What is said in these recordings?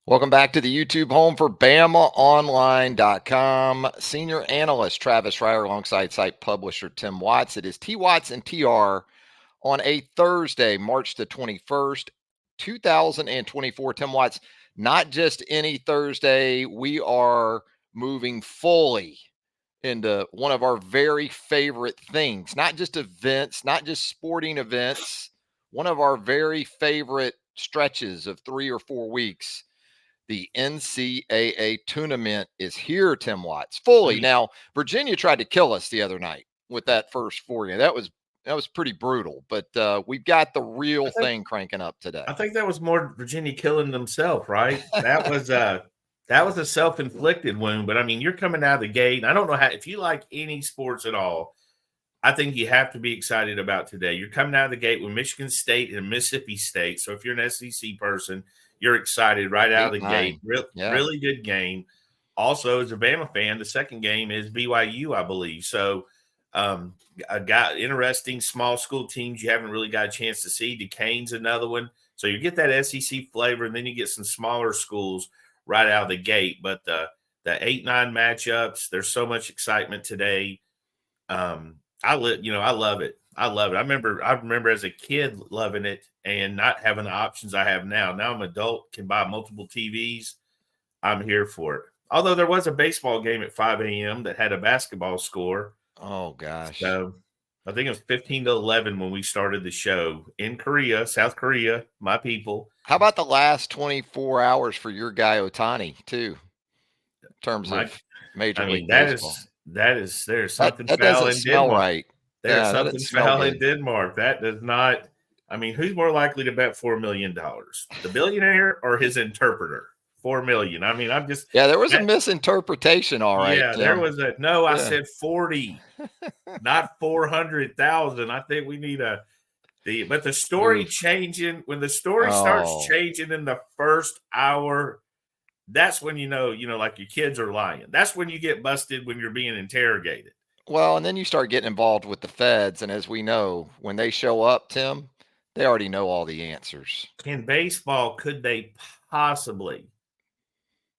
Welcome back to the YouTube home for BamaOnLine.com. Senior analyst Travis Reier alongside site publisher Tim Watts. It is T. Watts and TR on a Thursday, March the 21st, 2024. Tim Watts, not just any Thursday. We are moving fully into one of our very favorite things, not just events, not just sporting events, one of our very favorite stretches of 3 or 4 weeks. The NCAA tournament is here, Tim Watts, fully. Now, Virginia tried to kill us the other night with that first 4 game. That was pretty brutal, but we've got the real thing cranking up today. I think that was more Virginia killing themselves, right? That was a self-inflicted wound. But I mean, you're coming out of the gate. And I don't know how, if you like any sports at all, I think you have to be excited about today. You're coming out of the gate with Michigan State and Mississippi State. So if you're an SEC person, you're exciid right out of the gate. Really good game. Also, as a Bama fan, the second game is BYU, I believe. So interesting small school teams you haven't really got a chance to see. Duquesne's another one. So you get that SEC flavor, and then you get some smaller schools right out of the gate. But the 8-9 matchups, there's so much excitement today. I love it. I remember as a kid loving it and not having the options I have now. Now I'm an adult, can buy multiple TVs. I'm here for it. Although there was a baseball game at 5 a.m. that had a basketball score. Oh, gosh. So I think it was 15-11 when we started the show in Korea, South Korea, my people. How about the last 24 hours for your guy Ohtani, too, in terms of Major League Baseball? There's something foul doesn't in smell Denmark. right. There's something foul in Denmark. That does not. I mean, who's more likely to bet $4 million? The billionaire or his interpreter? $4 million. I mean, I'm just. Yeah, there was a misinterpretation. All right. Yeah, there was a. No, I said 40, not 400,000. I think we need but the story changing when the story starts changing in the first hour. That's when you know, like your kids are lying. That's when you get busted when you're being interrogated. Well, and then you start getting involved with the feds. And as we know, when they show up, Tim, they already know all the answers. In baseball, could they possibly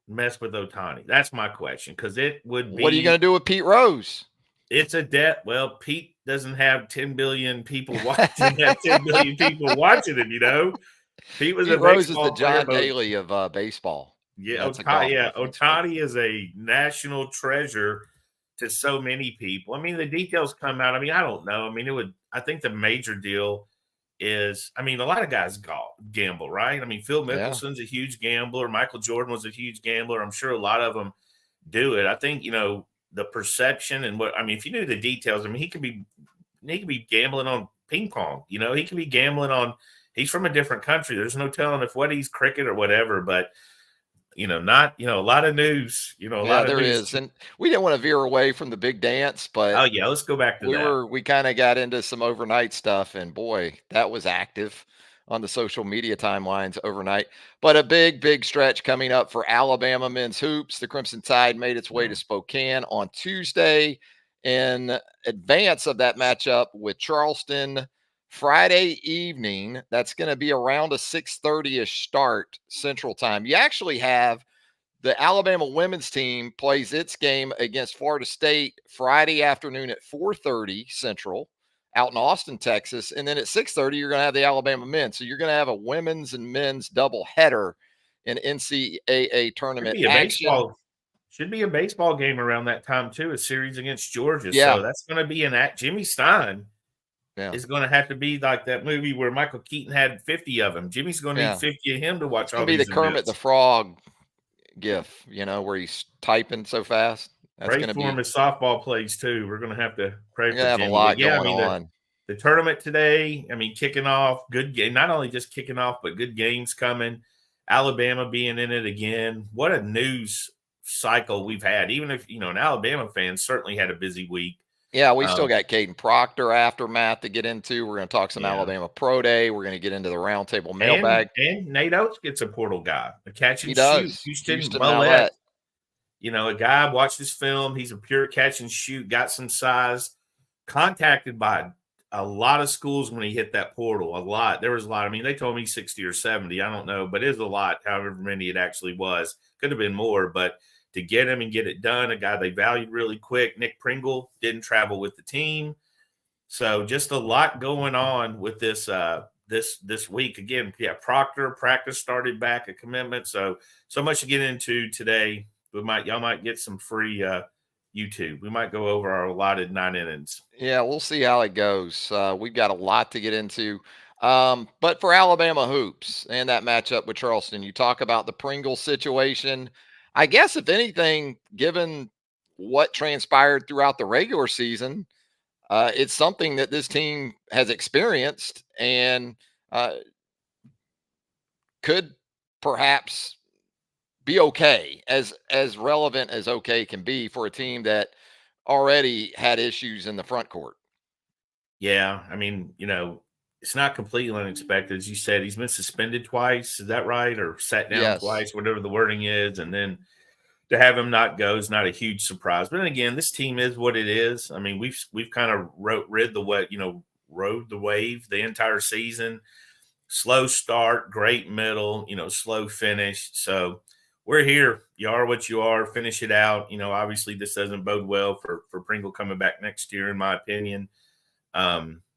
mess with Ohtani? That's my question, because it would be. What are you going to do with Pete Rose? It's a debt. Well, Pete doesn't have 10 billion people watching. 10 billion people watching him, Pete was Pete a Rose baseball is the John player, Daly of baseball. Yeah, Ohtani is a national treasure to so many people. I mean, the details come out. I mean, I don't know. I mean, I think the major deal is, I mean, a lot of guys gamble, right? I mean, Phil Mickelson's a huge gambler. Michael Jordan was a huge gambler. I'm sure a lot of them do it. I think, the perception and if you knew the details, I mean, he could be gambling on ping pong, he could be gambling on, he's from a different country. There's no telling if what he's cricket or whatever, but a lot of news, there is. And we didn't want to veer away from the big dance, but let's go back to that. We kind of got into some overnight stuff, and boy, that was active on the social media timelines overnight. But a big stretch coming up for Alabama men's hoops. The Crimson Tide made its way to Spokane on Tuesday in advance of that matchup with Charleston Friday evening. That's going to be around a 6:30-ish start Central Time. You actually have the Alabama women's team plays its game against Florida State Friday afternoon at 4:30 Central out in Austin, Texas. And then at 6:30, you're going to have the Alabama men. So you're going to have a women's and men's double header in NCAA tournament action. Should be a baseball game around that time, too, a series against Georgia. Yeah. So that's going to be Jimmy Stein. Yeah. Is going to have to be like that movie where Michael Keaton had 50 of them. Jimmy's going to need 50 of him to watch all these. It's going to be the Kermit the Frog gif, where he's typing so fast. That's pray for him as softball plays too. We're going to have to pray for Jimmy. Have a lot going on. The tournament today, kicking off, good game. Not only just kicking off, but good games coming. Alabama being in it again. What a news cycle we've had. Even if, an Alabama fan certainly had a busy week. Yeah, we still got Kadyn Proctor aftermath to get into. We're going to talk some Alabama Pro Day. We're going to get into the Roundtable Mailbag. And Nate Oates gets a portal guy, a catch and shoot. Houston Mallette. A guy watched this film. He's a pure catch and shoot, got some size, contacted by a lot of schools when he hit that portal. A lot. There was a lot. I mean, they told me 60 or 70. I don't know, but it was a lot, however many it actually was. Could have been more, but to get him and get it done, a guy they valued really quick. Nick Pringle didn't travel with the team. So just a lot going on with this this week. Again, yeah, Proctor practice started back, a commitment. So much to get into today. Y'all might get some free YouTube. We might go over our allotted 9 innings. Yeah, we'll see how it goes. We've got a lot to get into. But for Alabama hoops and that matchup with Charleston, you talk about the Pringle situation. I guess, if anything, given what transpired throughout the regular season, it's something that this team has experienced and could perhaps be okay, as relevant as okay can be for a team that already had issues in the front court. Yeah, I mean, it's not completely unexpected. As you said, he's been suspended twice. Is that right? Or sat down Yes. twice, whatever the wording is. And then to have him not go is not a huge surprise. But then again, this team is what it is. I mean, we've kind of rode the wave the entire season. Slow start, great middle, slow finish. So we're here. You are what you are. Finish it out. Obviously this doesn't bode well for Pringle coming back next year, in my opinion.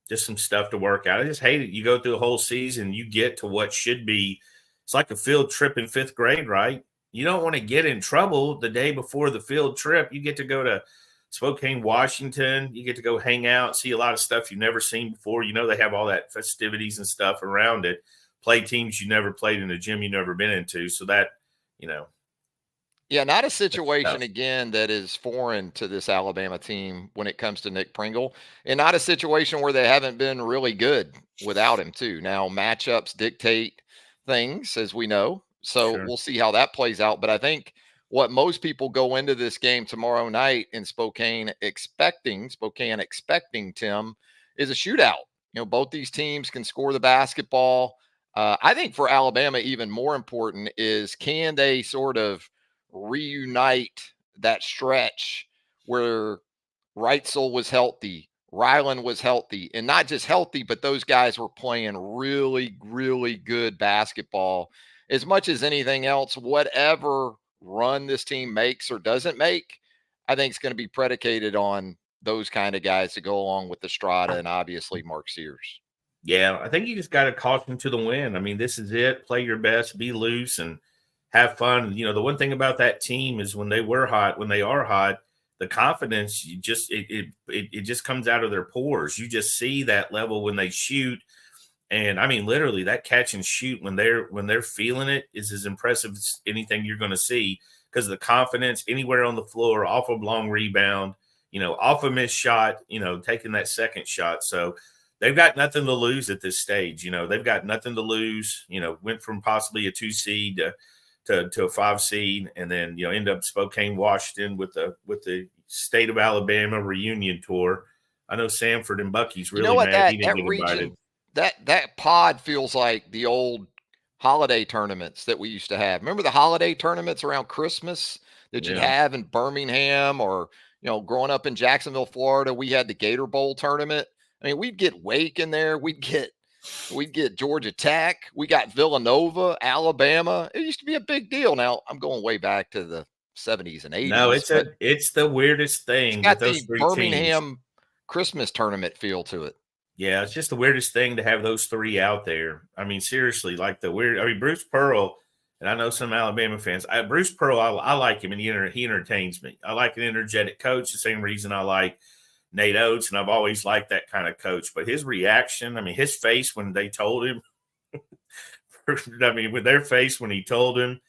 Just some stuff to work out. I just hate it. You go through the whole season, you get to what should be, it's like a field trip in 5th grade, right? You don't want to get in trouble the day before the field trip. You get to go to Spokane, Washington. You get to go hang out, see a lot of stuff you've never seen before. They have all that festivities and stuff around it. Play teams you never played in a gym you've never been into. So that, Yeah, not a situation again that is foreign to this Alabama team when it comes to Nick Pringle, and not a situation where they haven't been really good without him too. Now, matchups dictate things, as we know, so Sure. we'll see how that plays out. But I think what most people go into this game tomorrow night in Spokane expecting, Tim, is a shootout. Both these teams can score the basketball. I think for Alabama, even more important is, can they sort of reunite that stretch where Reitzel was healthy, Ryland was healthy, and not just healthy, but those guys were playing really, really good basketball. As much as anything else, whatever run this team makes or doesn't make, I think it's going to be predicated on those kind of guys to go along with Estrada and obviously Mark Sears. Yeah, I think you just got to caution to the wind. I mean, this is it. Play your best, be loose, and have fun. The one thing about that team is when they are hot, the confidence it just comes out of their pores. You just see that level when they shoot, and I mean literally that catch and shoot when they're feeling it is as impressive as anything you're going to see, because the confidence anywhere on the floor, off a long rebound, off a missed shot, taking that second shot. So they've got nothing to lose at this stage. They've got nothing to lose. Went from possibly a 2 seed to a 5 seed, and then end up Spokane, Washington with the state of Alabama reunion tour. I know Sanford and Bucky's really mad he didn't get invited. That pod feels like the old holiday tournaments that we used to have. Remember the holiday tournaments around Christmas that you'd have in Birmingham, or growing up in Jacksonville, Florida, we had the Gator Bowl tournament. I mean, we'd get Wake in there, we'd get Georgia Tech. We got Villanova, Alabama. It used to be a big deal. Now I'm going way back to the 70s and 80s. No, it's the weirdest thing. It's got the Birmingham Christmas tournament feel to it. Yeah, it's just the weirdest thing to have those three out there. I mean, seriously, Bruce Pearl, and I know some Alabama fans. Bruce Pearl, I like him, and he entertains me. I like an energetic coach, the same reason I like Nate Oates, and I've always liked that kind of coach. But his reaction, I mean, his face when they told him, with their face when he told him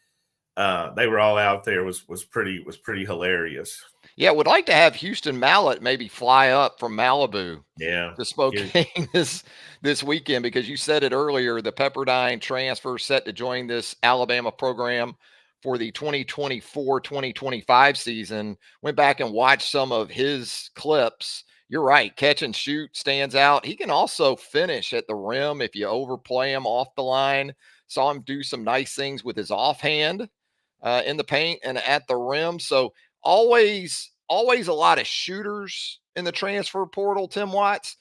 they were all out there was pretty hilarious. Yeah, would like to have Houston Mallett maybe fly up from Malibu to Spokane this weekend, because you said it earlier, the Pepperdine transfer set to join this Alabama program for the 2024-2025 season. Went back and watched some of his clips. You're right. Catch and shoot stands out. He can also finish at the rim if you overplay him off the line. Saw him do some nice things with his offhand in the paint and at the rim. So always a lot of shooters in the transfer portal, Tim Watts.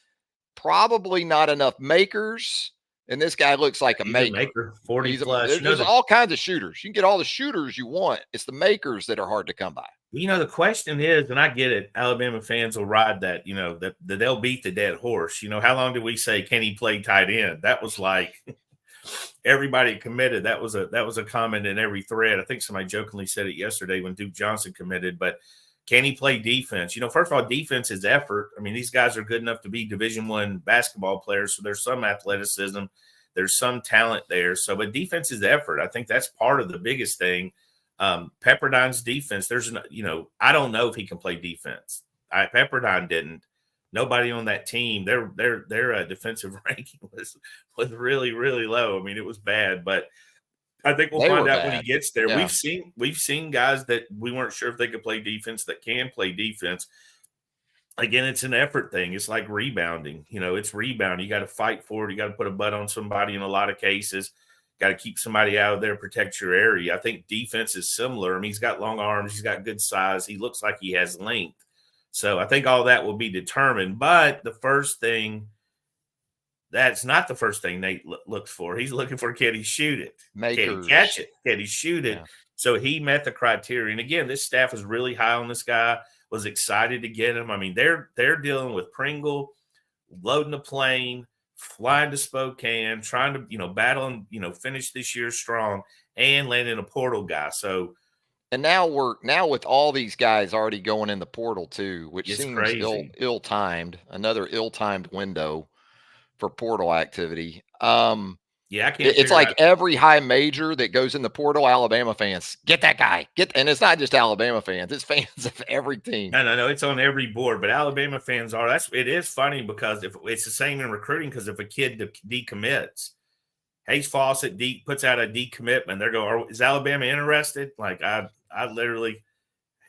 probably not enough makers. And this guy looks like a He's a maker. maker, 40 plus. There's all kinds of shooters. You can get all the shooters you want. It's the makers that are hard to come by. The question is, and I get it, Alabama fans will ride that, that they'll beat the dead horse. How long did we say, can he play tight end? That was like everybody committed. That was a comment in every thread. I think somebody jokingly said it yesterday when Duke Johnson committed, but can he play defense? First of all, defense is effort. I mean, these guys are good enough to be Division I basketball players, so there's some athleticism, there's some talent there. So, but defense is effort. I think that's part of the biggest thing. Pepperdine's defense, I don't know if he can play defense. Pepperdine didn't. Nobody on that team, their defensive ranking was really, really low. I mean, it was bad, but I think we'll find out when he gets there. Yeah. We've seen guys that we weren't sure if they could play defense that can play defense. Again, it's an effort thing. It's like rebounding. It's rebound. You got to fight for it. You got to put a butt on somebody in a lot of cases. Got to keep somebody out of there, protect your area. I think defense is similar. I mean, he's got long arms. He's got good size. He looks like he has length. So I think all that will be determined. But the first thing, that's not the first thing Nate looks for. He's looking for, can he shoot it? Makers. Can he catch it? Can he shoot it? Yeah. So he met the criteria. And again, this staff was really high on this guy, was excited to get him. I mean, they're dealing with Pringle, loading the plane, flying to Spokane, trying to, battle and, finish this year strong and landing a portal guy. So, and now with all these guys already going in the portal too, which seems ill-timed, another ill-timed window for portal activity. Yeah, I can't. It's like every high major that goes in the portal, Alabama fans get that guy. And it's not just Alabama fans; it's fans of every team. No, it's on every board. But Alabama fans are. It is funny because if it's the same in recruiting, because if a kid decommits, Hayes Fawcett puts out a decommitment, they're going, is Alabama interested? Like I literally,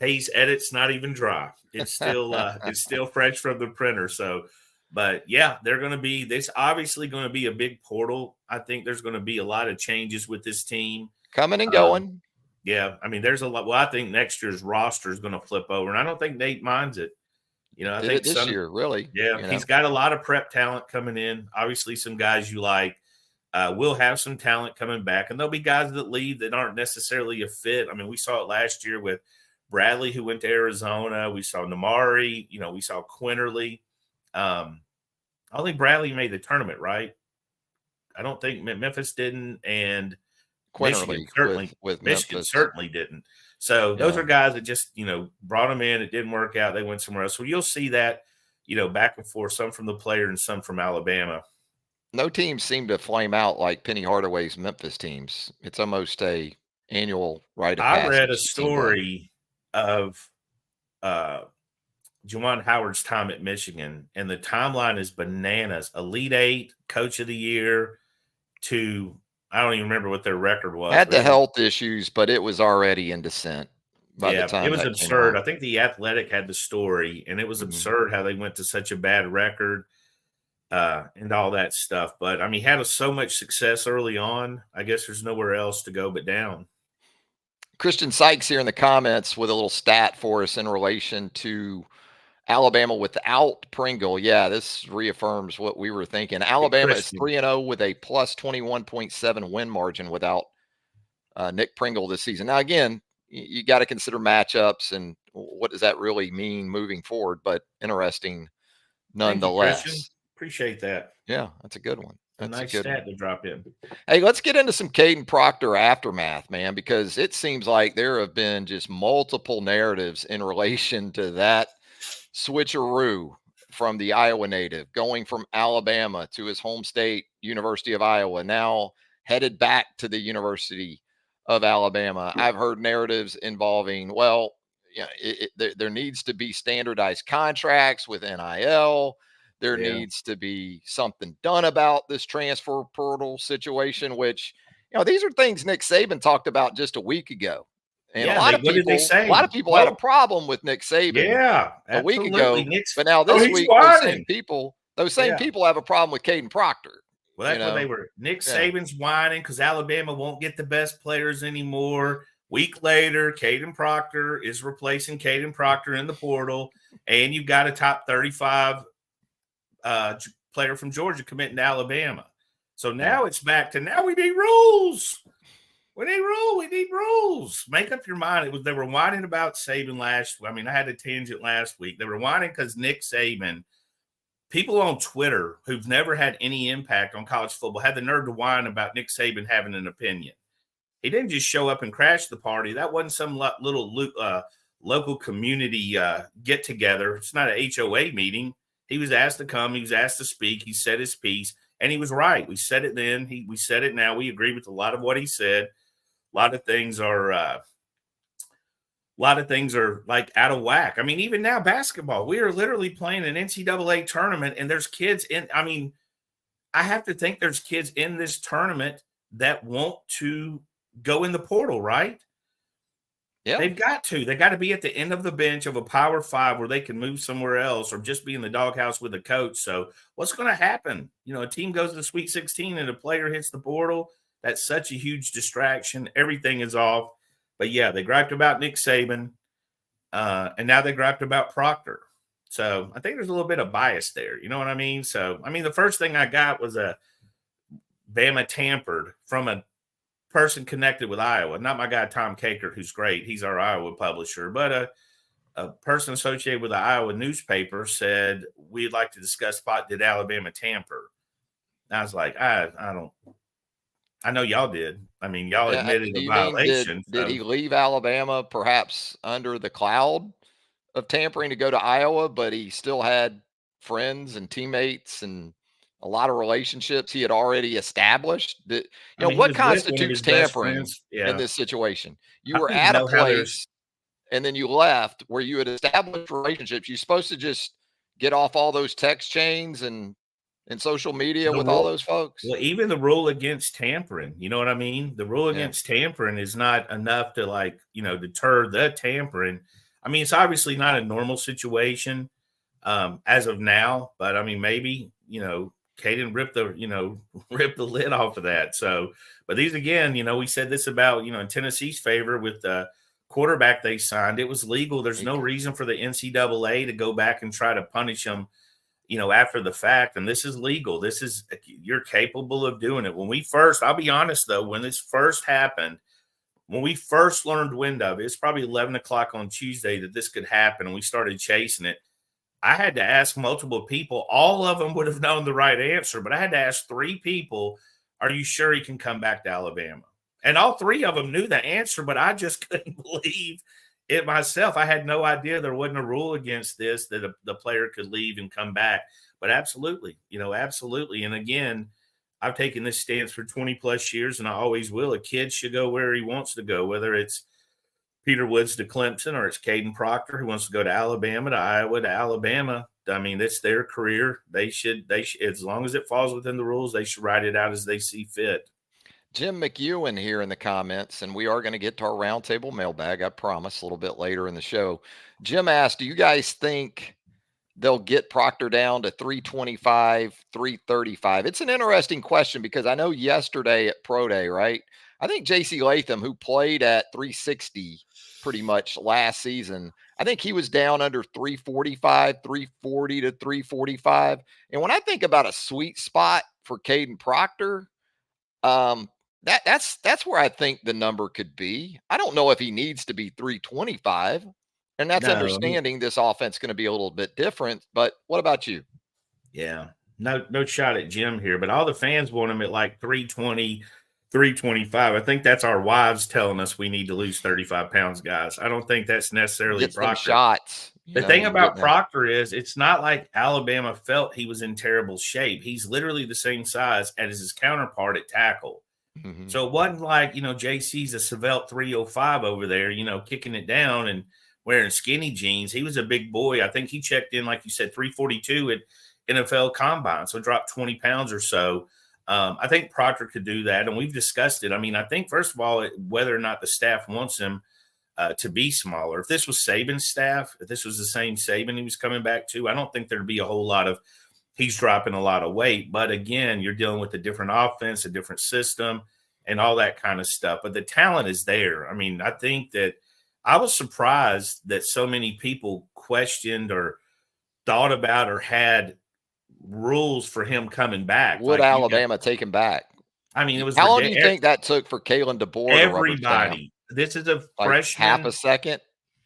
Hayes edit's not even dry. It's still fresh from the printer. So. But, yeah, there's obviously going to be a big portal. I think there's going to be a lot of changes with this team. Coming and going. Yeah, I mean, there's a lot. Well, I think next year's roster is going to flip over, and I don't think Nate minds it. I think this year, really. Yeah, he's got a lot of prep talent coming in. Obviously, some guys you like. We'll have some talent coming back, and there'll be guys that leave that aren't necessarily a fit. I mean, we saw it last year with Bradley, who went to Arizona. We saw Namari. We saw Quinterly. I don't think Bradley made the tournament, right? I don't think Memphis didn't, and Michigan certainly didn't. So those are guys that just brought them in. It didn't work out. They went somewhere else. So you'll see that back and forth, some from the player and some from Alabama. No teams seem to flame out like Penny Hardaway's Memphis teams. It's almost a annual rite of passage. I read a story of Juwan Howard's time at Michigan, and the timeline is bananas. Elite Eight, Coach of the Year, to I don't even remember what their record was. Had the health issues, but it was already in descent by the time. It was absurd. I think The Athletic had the story, and it was absurd how they went to such a bad record and all that stuff. But I mean, he had so much success early on. I guess there's nowhere else to go but down. Christian Sykes here in the comments with a little stat for us in relation to Alabama without Pringle. Yeah, this reaffirms what we were thinking. Alabama is 3-0 with a plus 21.7 win margin without Nick Pringle this season. Now, again, you got to consider matchups and what does that really mean moving forward, but interesting nonetheless. Thank you, appreciate that. Yeah, that's a good one. That's a nice stat to drop in. Hey, let's get into some Kadyn Proctor aftermath, man, because it seems like there have been just multiple narratives in relation to that switcheroo from the Iowa native, going from Alabama to his home state, University of Iowa, now headed back to the University of Alabama. I've heard narratives involving, there needs to be standardized contracts with NIL. There needs to be something done about this transfer portal situation, which, these are things Nick Saban talked about just a week ago. And a lot of people had a problem with Nick Saban a week ago. But now this week, those same people have a problem with Kadyn Proctor. Well, that's what they were. Nick Saban's whining because Alabama won't get the best players anymore. Week later, Kadyn Proctor is replacing Kadyn Proctor in the portal, and you've got a top 35 player from Georgia committing to Alabama. So now it's back to now we need rules. We need rules. Make up your mind. They were whining about Saban I had a tangent last week. They were whining because Nick Saban, people on Twitter who've never had any impact on college football had the nerve to whine about Nick Saban having an opinion. He didn't just show up and crash the party. That wasn't some little local community get together. It's not an HOA meeting. He was asked to come. He was asked to speak. He said his piece, and he was right. We said it then. We said it now. We agree with a lot of what he said. A lot of things are like out of whack. I mean, even now, basketball, we are literally playing an NCAA tournament, and there's kids in. I mean, I have to think there's kids in this tournament that want to go in the portal, right? Yeah. They've got to. They got to be at the end of the bench of a Power 5 where they can move somewhere else or just be in the doghouse with a coach. So what's going to happen? A team goes to the Sweet 16 and a player hits the portal. That's such a huge distraction. Everything is off. But, yeah, they griped about Nick Saban, and now they griped about Proctor. So I think there's a little bit of bias there. You know what I mean? So, the first thing I got was a Bama tampered from a person connected with Iowa. Not my guy Tom Kakert, who's great. He's our Iowa publisher. But a person associated with the Iowa newspaper said, we'd like to discuss did Alabama tamper? And I was like, I know y'all did. Y'all admitted a violation. Did he leave Alabama perhaps under the cloud of tampering to go to Iowa, but he still had friends and teammates and a lot of relationships he had already established? That what constitutes tampering in this situation? You were at a place and then you left where you had established relationships. You're supposed to just get off all those text chains and social media with all those folks. Well, even the rule against tampering, you know what I mean? The rule against tampering is not enough to deter the tampering. It's obviously not a normal situation as of now, but maybe, Kaden ripped the lid off of that. So, but these again, we said this about, in Tennessee's favor with the quarterback they signed. It was legal. There's no reason for the NCAA to go back and try to punish them, after the fact. And this is legal. You're capable of doing it. I'll be honest though, when this first happened, when we first learned wind of it, it's probably 11 o'clock on Tuesday that this could happen. And we started chasing it. I had to ask multiple people. All of them would have known the right answer, but I had to ask 3 people, are you sure he can come back to Alabama? And all 3 of them knew the answer, but I just couldn't believe it myself. I had no idea there wasn't a rule against this, that the player could leave and come back. But absolutely, absolutely. And again, I've taken this stance for 20 plus years, and I always will. A kid should go where he wants to go, whether it's Peter Woods to Clemson or it's Kadyn Proctor who wants to go to Alabama, to Iowa, to Alabama. It's their career. They should, as long as it falls within the rules, they should write it out as they see fit. Jim McEwen here in the comments, and we are going to get to our roundtable mailbag, I promise, a little bit later in the show. Jim asked, do you guys think they'll get Proctor down to 325, 335? It's an interesting question because I know yesterday at Pro Day, right? I think J.C. Latham, who played at 360 pretty much last season, I think he was down under 345, 340 to 345. And when I think about a sweet spot for Kadyn Proctor, that's where I think the number could be. I don't know if he needs to be 325, and that's understanding this offense is going to be a little bit different. But what about you? Yeah, no shot at Jim here, but all the fans want him at like 320, 325. I think that's our wives telling us we need to lose 35 pounds, guys. I don't think that's necessarily Proctor. Shots. The thing about Proctor is it's not like Alabama felt he was in terrible shape. He's literally the same size as his counterpart at tackle. Mm-hmm. So it wasn't like, JC's a Svelte 305 over there, kicking it down and wearing skinny jeans. He was a big boy. I think he checked in, like you said, 342 at NFL Combine. So dropped 20 pounds or so. I think Proctor could do that, and we've discussed it. I think, first of all, whether or not the staff wants him to be smaller. If this was Saban's staff, if this was the same Saban he was coming back to, I don't think there'd be a whole lot of he's dropping a lot of weight. But, again, you're dealing with a different offense, a different system, and all that kind of stuff. But the talent is there. I think that I was surprised that so many people questioned or thought about or had rules for him coming back. Would Like you got, Alabama take him back? I mean, it was How long do you ridiculous. think that took for Kalen DeBoer to rubber stamp? Everybody. This is a Like half a freshman. second?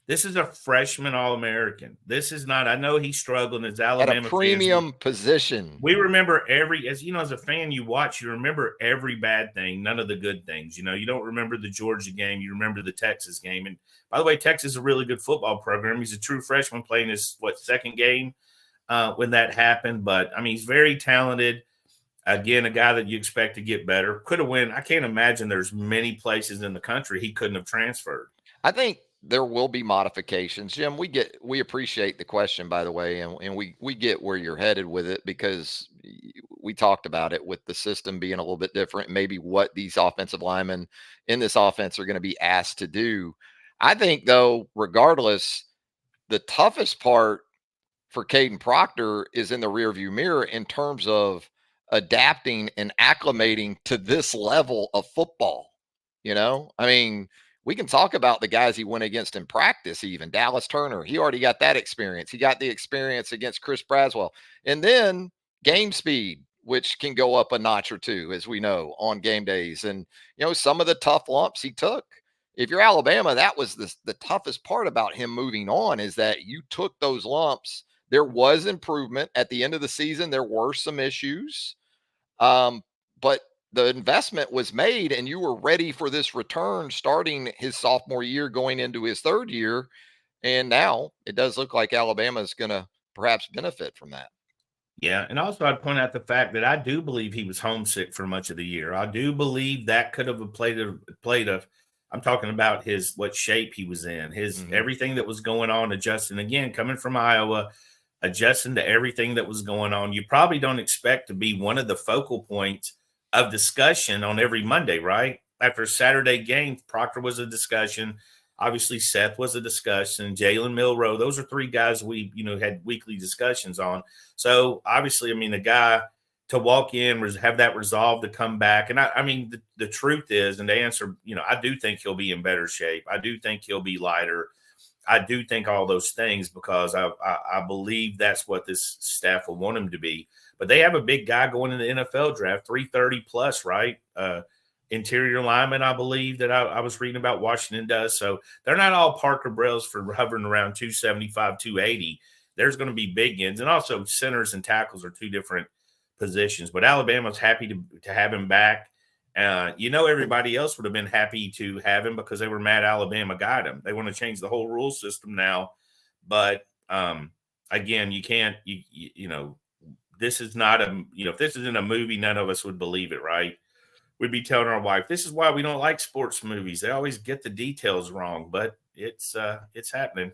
This is a freshman All-American. This is not. I know he's struggling as At a Alabama fans. premium position. We remember as you know, as a fan, you watch, you remember every bad thing, none of the good things. You know, you don't remember the Georgia game, you remember the Texas game. And by the way, Texas is a really good football program. He's a true freshman playing his second game when that happened. But I mean, he's very talented. Again, a guy that you expect to get better. Could have win. I can't imagine there's many places in the country he couldn't have transferred. I think there will be modifications. Jim, we appreciate the question, by the way, and we get where you're headed with it, because we talked about it with the system being a little bit different, maybe what these offensive linemen in this offense are going to be asked to do. I think, though, regardless, the toughest part for Kadyn Proctor is in the rearview mirror in terms of adapting and acclimating to this level of football. I mean, we can talk about the guys he went against in practice, even Dallas Turner. He already got that experience. He got the experience against Chris Braswell. And then game speed, which can go up a notch or two, as we know, on game days. And, some of the tough lumps he took. If you're Alabama, that was the toughest part about him moving on, is that you took those lumps. There was improvement at the end of the season. There were some issues, but the investment was made, and you were ready for this return starting his sophomore year, going into his third year. And now it does look like Alabama is going to perhaps benefit from that. Yeah, and also I'd point out the fact that I do believe he was homesick for much of the year. I do believe that could have played a. I'm talking about what shape he was in, everything that was going on, adjusting again, coming from Iowa, adjusting to everything that was going on. You probably don't expect to be one of the focal points of discussion on every Monday, right? After a Saturday game, Proctor was a discussion. Obviously, Seth was a discussion. Jalen Milroe. Those are three guys we, had weekly discussions on. So obviously, I mean, the guy to walk in, have that resolve to come back. And I mean, the truth is, and the answer, I do think he'll be in better shape. I do think he'll be lighter. I do think all those things, because I believe that's what this staff will want him to be. But they have a big guy going in the NFL draft, 330 plus, right? Interior lineman, I believe, that I was reading about Washington does. So they're not all Parker Brells for hovering around 275, 280. There's going to be big ends. And also centers and tackles are two different positions. But Alabama's happy to have him back. Everybody else would have been happy to have him because they were mad Alabama got him. They want to change the whole rule system now. But again, you can't, this is not if this isn't a movie, none of us would believe it, right? We'd be telling our wife, this is why we don't like sports movies. They always get the details wrong, but it's happening.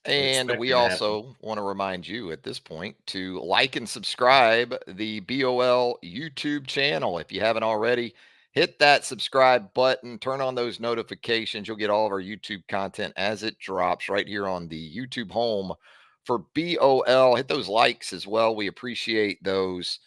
And we also want to remind you at this point to like and subscribe the BOL YouTube channel. If you haven't already, hit that subscribe button, turn on those notifications. You'll get all of our YouTube content as it drops right here on the YouTube home for BOL. Hit those likes as well. We appreciate those.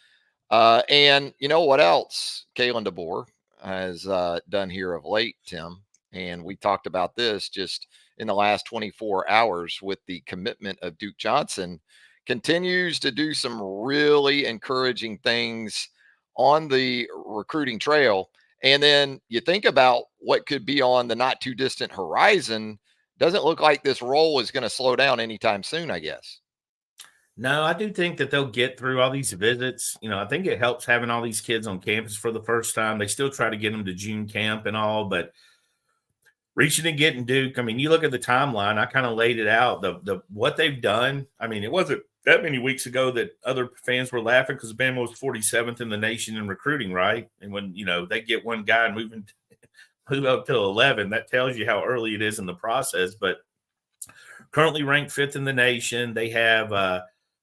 And you know what else Kalen DeBoer has done here of late, Tim? And we talked about this just in the last 24 hours with the commitment of Duke Johnson. Continues to do some really encouraging things on the recruiting trail. And then you think about what could be on the not too distant horizon. Doesn't look like this roll is going to slow down anytime soon, I guess. No, I do think that they'll get through all these visits. I think it helps having all these kids on campus for the first time. They still try to get them to June camp and all, but reaching and getting Duke, I mean, you look at the timeline, I kind of laid it out, the what they've done. I mean, it wasn't that many weeks ago that other fans were laughing because Bama was 47th in the nation in recruiting, right? And when, they get one guy and move up to 11, that tells you how early it is in the process. But currently ranked 5th in the nation. They have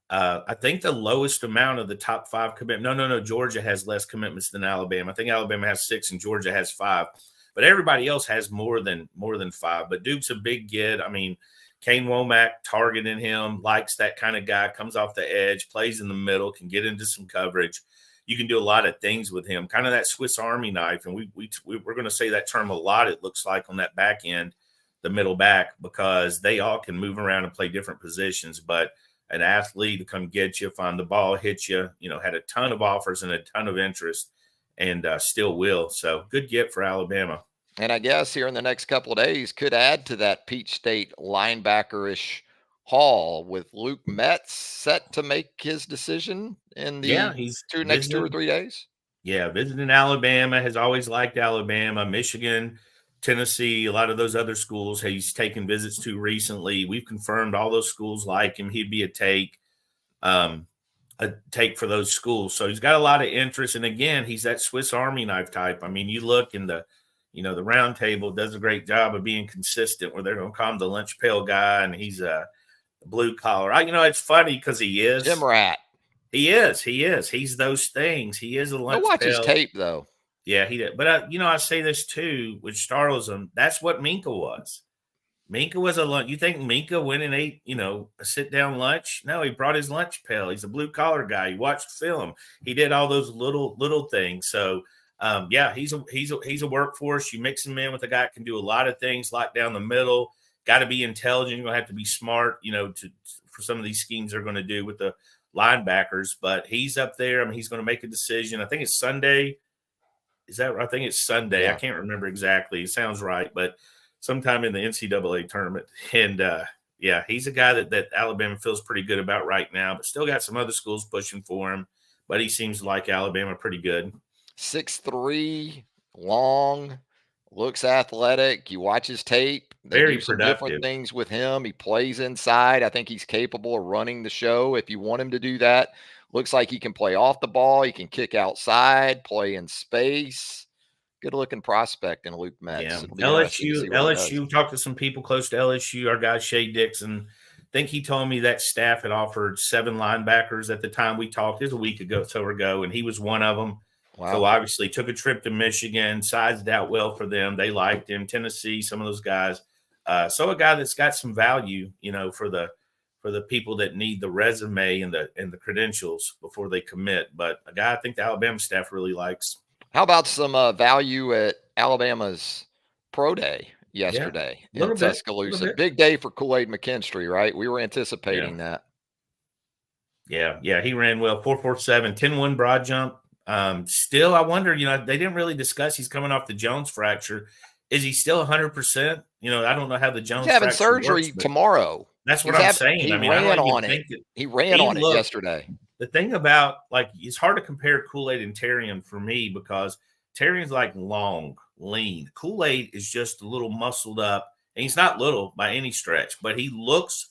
I think the lowest amount of the top 5 commitments. No. Georgia has less commitments than Alabama. I think Alabama has 6 and Georgia has 5. But everybody else has more than 5. But Duke's a big get. I mean, Kane Womack targeting him, likes that kind of guy, comes off the edge, plays in the middle, can get into some coverage. You can do a lot of things with him, kind of that Swiss Army knife. And we're going to say that term a lot, it looks like, on that back end, the middle back, because they all can move around and play different positions. But an athlete to come get you, find the ball, hit you. Had a ton of offers and a ton of interest, and still will. So good get for Alabama. And I guess here in the next couple of days could add to that Peach State linebacker-ish haul with Luke Metz set to make his decision in Yeah, the he's next 2 or visiting. 3 days. Yeah, visiting Alabama, has always liked Alabama, Michigan, Tennessee, a lot of those other schools he's taken visits to recently. We've confirmed all those schools like him. He'd be a take for those schools. So he's got a lot of interest. And again, he's that Swiss Army knife type. I mean, you look in the Roundtable does a great job of being consistent, where they're going to call him the lunch pail guy, and he's a blue collar. It's funny because he is. Jim Rat. He is. He's those things. He is a lunch Go watch pail. his tape, though. Yeah, he did. But, I say this too, with startles him. That's what Minka was. Minka was a lunch. You think Minka went and ate, a sit-down lunch? No, he brought his lunch pail. He's a blue-collar guy. He watched film. He did all those little things. So, yeah, he's a workhorse. You mix him in with a guy that can do a lot of things, lock down the middle. Got to be intelligent. You're going to have to be smart, for some of these schemes they're going to do with the linebackers. But he's up there. I mean, he's going to make a decision. I think it's Sunday. Is that right? I think it's Sunday. Yeah. I can't remember exactly. It sounds right, but sometime in the NCAA tournament. And, yeah, he's a guy that Alabama feels pretty good about right now, but still got some other schools pushing for him. But he seems to like Alabama pretty good. 6'3", long, looks athletic. You watch his tape. They Very do some productive. different things with him. He plays inside. I think he's capable of running the show if you want him to do that. Looks like he can play off the ball. He can kick outside, play in space. Good looking prospect in Luke Metz. Yeah, LSU talked to some people close to LSU. Our guy Shay Dixon, I think he told me that staff had offered 7 linebackers at the time we talked. It was a week ago, and he was one of them. Wow. So obviously took a trip to Michigan, sized out well for them. They liked him. Tennessee, some of those guys. So a guy that's got some value, for the people that need the resume and the credentials before they commit. But a guy I think the Alabama staff really likes. How about some value at Alabama's pro day yesterday in Tuscaloosa? Big day for Kool-Aid McKinstry, right? We were anticipating that. Yeah, he ran well. 4.47, 10-1 broad jump. Still, I wonder, they didn't really discuss he's coming off the Jones fracture. Is he still 100%? I don't know how the Jones he's having fracture surgery works, tomorrow. That's what I'm saying. He ran on it. He ran on it yesterday. The thing about, it's hard to compare Kool-Aid and Terrian for me, because Terrian's long, lean. Kool-Aid is just a little muscled up, and he's not little by any stretch, but he looks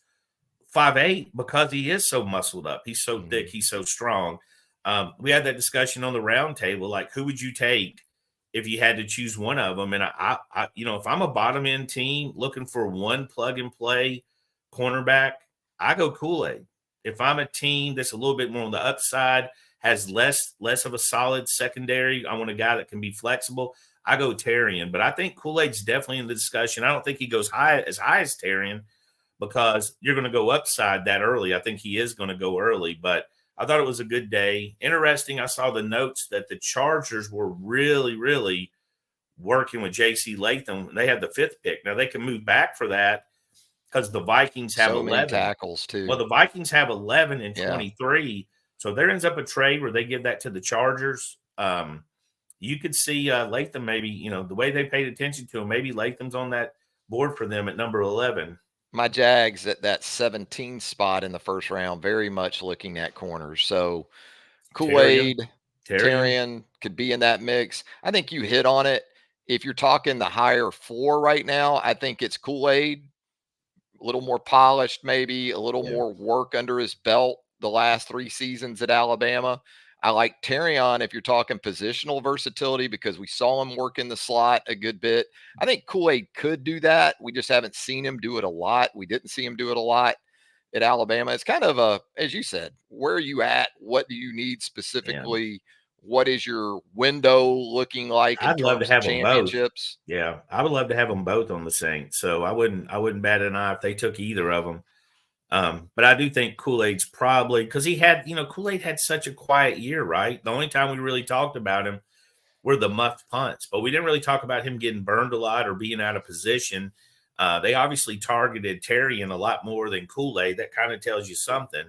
5'8" because he is so muscled up. He's so thick. He's so strong. We had that discussion on the round table, who would you take if you had to choose one of them? And I if I'm a bottom end team looking for one plug and play cornerback, I go Kool-Aid. If I'm a team that's a little bit more on the upside, has less of a solid secondary, I want a guy that can be flexible, I go Terrian. But I think Kool-Aid's definitely in the discussion. I don't think he goes as high as Terrian, because you're going to go upside that early. I think he is going to go early, but I thought it was a good day. Interesting, I saw the notes that the Chargers were really, really working with J.C. Latham. They had the 5th pick. Now, they can move back for that because the Vikings have 11 many tackles, too. Well, the Vikings have 11 and 23. So there ends up a trade where they give that to the Chargers. You could see Latham maybe, the way they paid attention to him, maybe Latham's on that board for them at number 11. My Jags at that 17 spot in the first round, very much looking at corners. So Kool-Aid, Terrian could be in that mix. I think you hit on it. If you're talking the higher 4 right now, I think it's Kool-Aid, a little more polished, maybe a little more work under his belt the last 3 seasons at Alabama. I like Terrion if you're talking positional versatility, because we saw him work in the slot a good bit. I think Kool-Aid could do that. We just haven't seen him do it a lot. We didn't see him do it a lot at Alabama. It's kind of as you said, where are you at? What do you need specifically? Yeah. What is your window looking like? I'd love to have championships? Them both. Yeah, I would love to have them both on the Saints. So I wouldn't bat an eye if they took either of them. But I do think Kool-Aid's probably, because he had, Kool-Aid had such a quiet year, right? The only time we really talked about him were the muffed punts, but we didn't really talk about him getting burned a lot or being out of position. They obviously targeted Terrian a lot more than Kool-Aid. That kind of tells you something.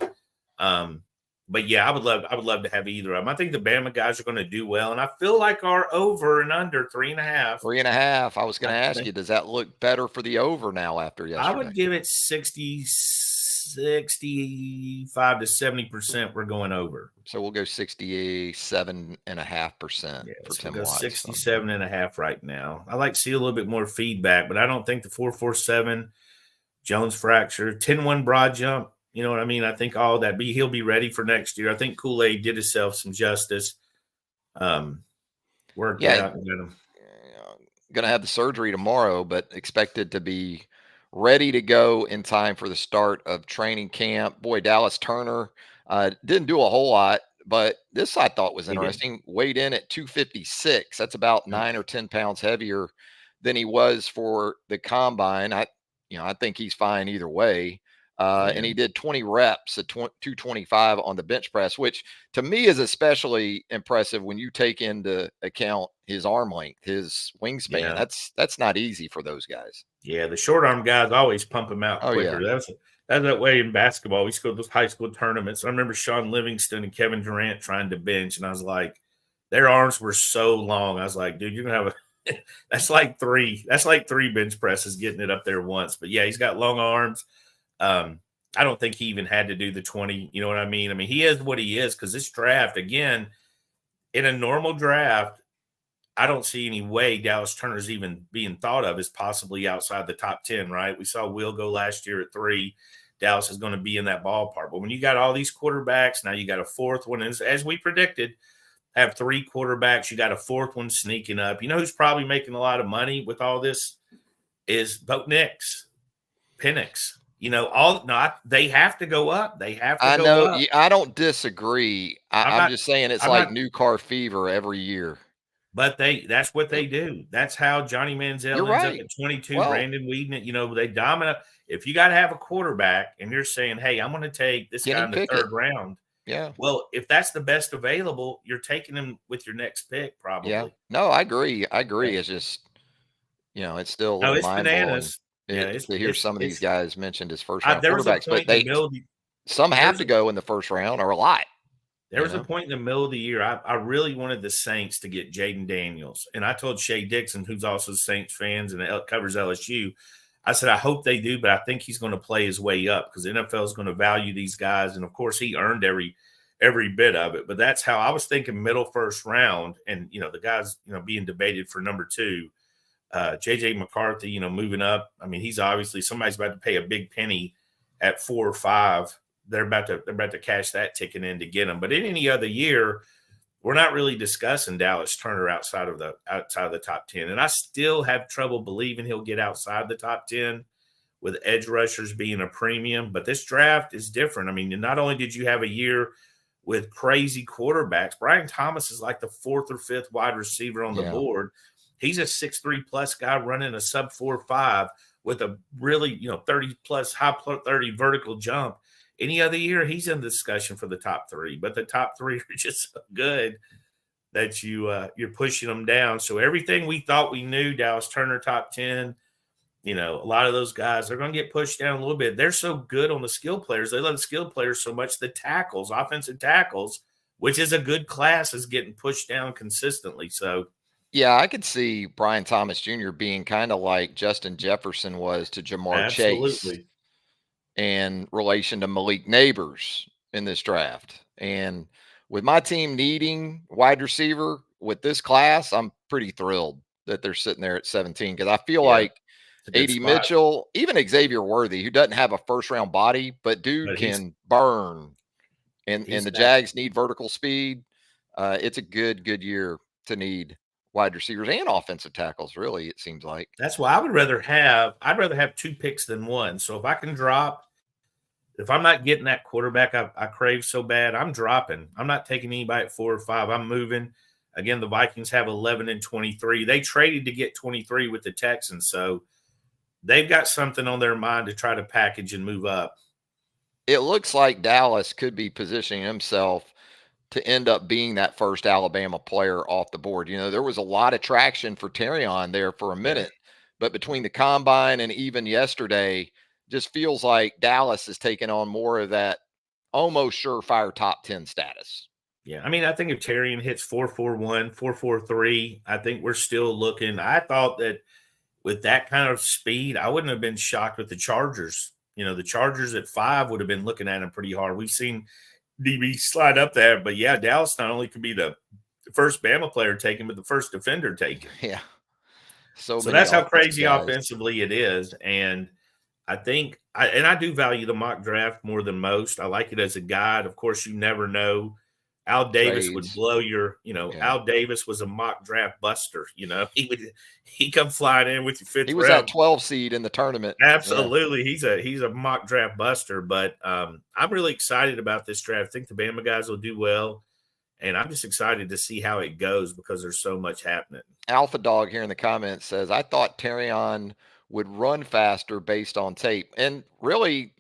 But yeah, I would love to have either of them. I think the Bama guys are going to do well, and I feel like our over and under 3.5. 3.5. I was going to I ask think you, does that look better for the over now after I yesterday? would give it 65 to 70%. We're going over. So we'll go 67.5% Yeah, for so we'll Tim go Watts. 67.5 right now. I like to see a little bit more feedback, but I don't think the 4.47 Jones fracture, 10-1 broad jump. You know what I mean? I think all that he'll be ready for next year. I think Kool-Aid did himself some justice. Worked out and got him. Going to have the surgery tomorrow, but expected to be ready to go in time for the start of training camp. Boy, Dallas Turner didn't do a whole lot, but this I thought was interesting. Weighed in at 256. That's about 9 or 10 pounds heavier than he was for the combine. I think he's fine either way. And he did 20 reps at 225 on the bench press, which to me is especially impressive when you take into account his arm length, his wingspan. Yeah. That's not easy for those guys. Yeah, the short arm guys always pump him out quicker. Yeah. That's that way in basketball. We used to go to those high school tournaments. I remember Sean Livingston and Kevin Durant trying to bench, and I was like, their arms were so long. I was like, dude, you're gonna have that's like three bench presses getting it up there once. But yeah, he's got long arms. I don't think he even had to do the 20. You know what I mean? I mean, he is what he is because this draft, again, in a normal draft, I don't see any way Dallas Turner's even being thought of as possibly outside the top 10, right? We saw Will go last year at 3. Dallas is going to be in that ballpark. But when you got all these quarterbacks, now you got a fourth one, as we predicted, have 3 quarterbacks. You got a fourth one sneaking up. You know who's probably making a lot of money with all this is Bo Nix, Penix. You know, they have to go up. They have to go up. I don't disagree. I'm just saying it's like new car fever every year. But that's what they do. That's how Johnny Manziel ends up at 22, Brandon Weeden. You know, they dominate. If you got to have a quarterback and you're saying, hey, I'm going to take this guy in the 3rd round. Yeah. Well, if that's the best available, you're taking him with your next pick, probably. Yeah. No, I agree. It's just, it's still a little mind-blowing. To hear some of these guys mentioned as first-round quarterbacks, but some have to go in the first round or a lot. There was a point in the middle of the year I really wanted the Saints to get Jaden Daniels, and I told Shea Dixon, who's also Saints fans and covers LSU, I said I hope they do, but I think he's going to play his way up because the NFL is going to value these guys, and of course he earned every bit of it. But that's how I was thinking, middle first round, and the guys being debated for number 2. JJ McCarthy, moving up. I mean, he's obviously somebody's about to pay a big penny at 4 or 5. They're about to cash that ticket in to get him. But in any other year, we're not really discussing Dallas Turner outside of the top 10. And I still have trouble believing he'll get outside the top 10 with edge rushers being a premium. But this draft is different. I mean, not only did you have a year with crazy quarterbacks, Brian Thomas is like the 4th or 5th wide receiver on the board. He's a 6'3 plus guy running a sub 4.5 with a really, 30 plus high 30 vertical jump. Any other year, he's in the discussion for the top 3, but the top 3 are just so good that you're pushing them down. So everything we thought we knew, Dallas Turner top 10, a lot of those guys are going to get pushed down a little bit. They're so good on the skill players. They love the skill players so much. The tackles, offensive tackles, which is a good class, is getting pushed down consistently. So. Yeah, I could see Brian Thomas Jr. being kind of like Justin Jefferson was to Jamar Chase in relation to Malik Neighbors in this draft. And with my team needing wide receiver with this class, I'm pretty thrilled that they're sitting there at 17 because I feel like A.D. Mitchell, even Xavier Worthy, who doesn't have a first-round body, but can burn. And the Jags need vertical speed. It's a good year to need wide receivers and offensive tackles, really, it seems like. That's why I'd rather have 2 picks than 1. So if I can drop, if I'm not getting that quarterback I crave so bad, I'm dropping. I'm not taking anybody at 4 or 5. I'm moving. Again, the Vikings have 11 and 23. They traded to get 23 with the Texans. So they've got something on their mind to try to package and move up. It looks like Dallas could be positioning himself to end up being that first Alabama player off the board. There was a lot of traction for Terrion there for a minute But between the combine and even yesterday, just feels like Dallas is taking on more of that almost surefire top 10 status. Yeah, I mean, I think if Terrian hits 4.41, 4.43, I think we're still looking. I thought that with that kind of speed, I wouldn't have been shocked with the Chargers. The Chargers at 5 would have been looking at him pretty hard. We've seen DB slide up there, but yeah, Dallas not only could be the first Bama player taken, but the first defender taken. Yeah. So many that's how offensive crazy guys. offensively it is. And I think I do value the mock draft more than most. I like it as a guide. Of course, you never know. Al Davis would Trades. blow your, Al Davis was a mock draft buster. He come flying in with your fifth round. He was that 12 seed in the tournament. Absolutely. Yeah. He's a mock draft buster, but I'm really excited about this draft. I think the Bama guys will do well. And I'm just excited to see how it goes because there's so much happening. Alpha Dog here in the comments says, I thought Terrion would run faster based on tape. And really,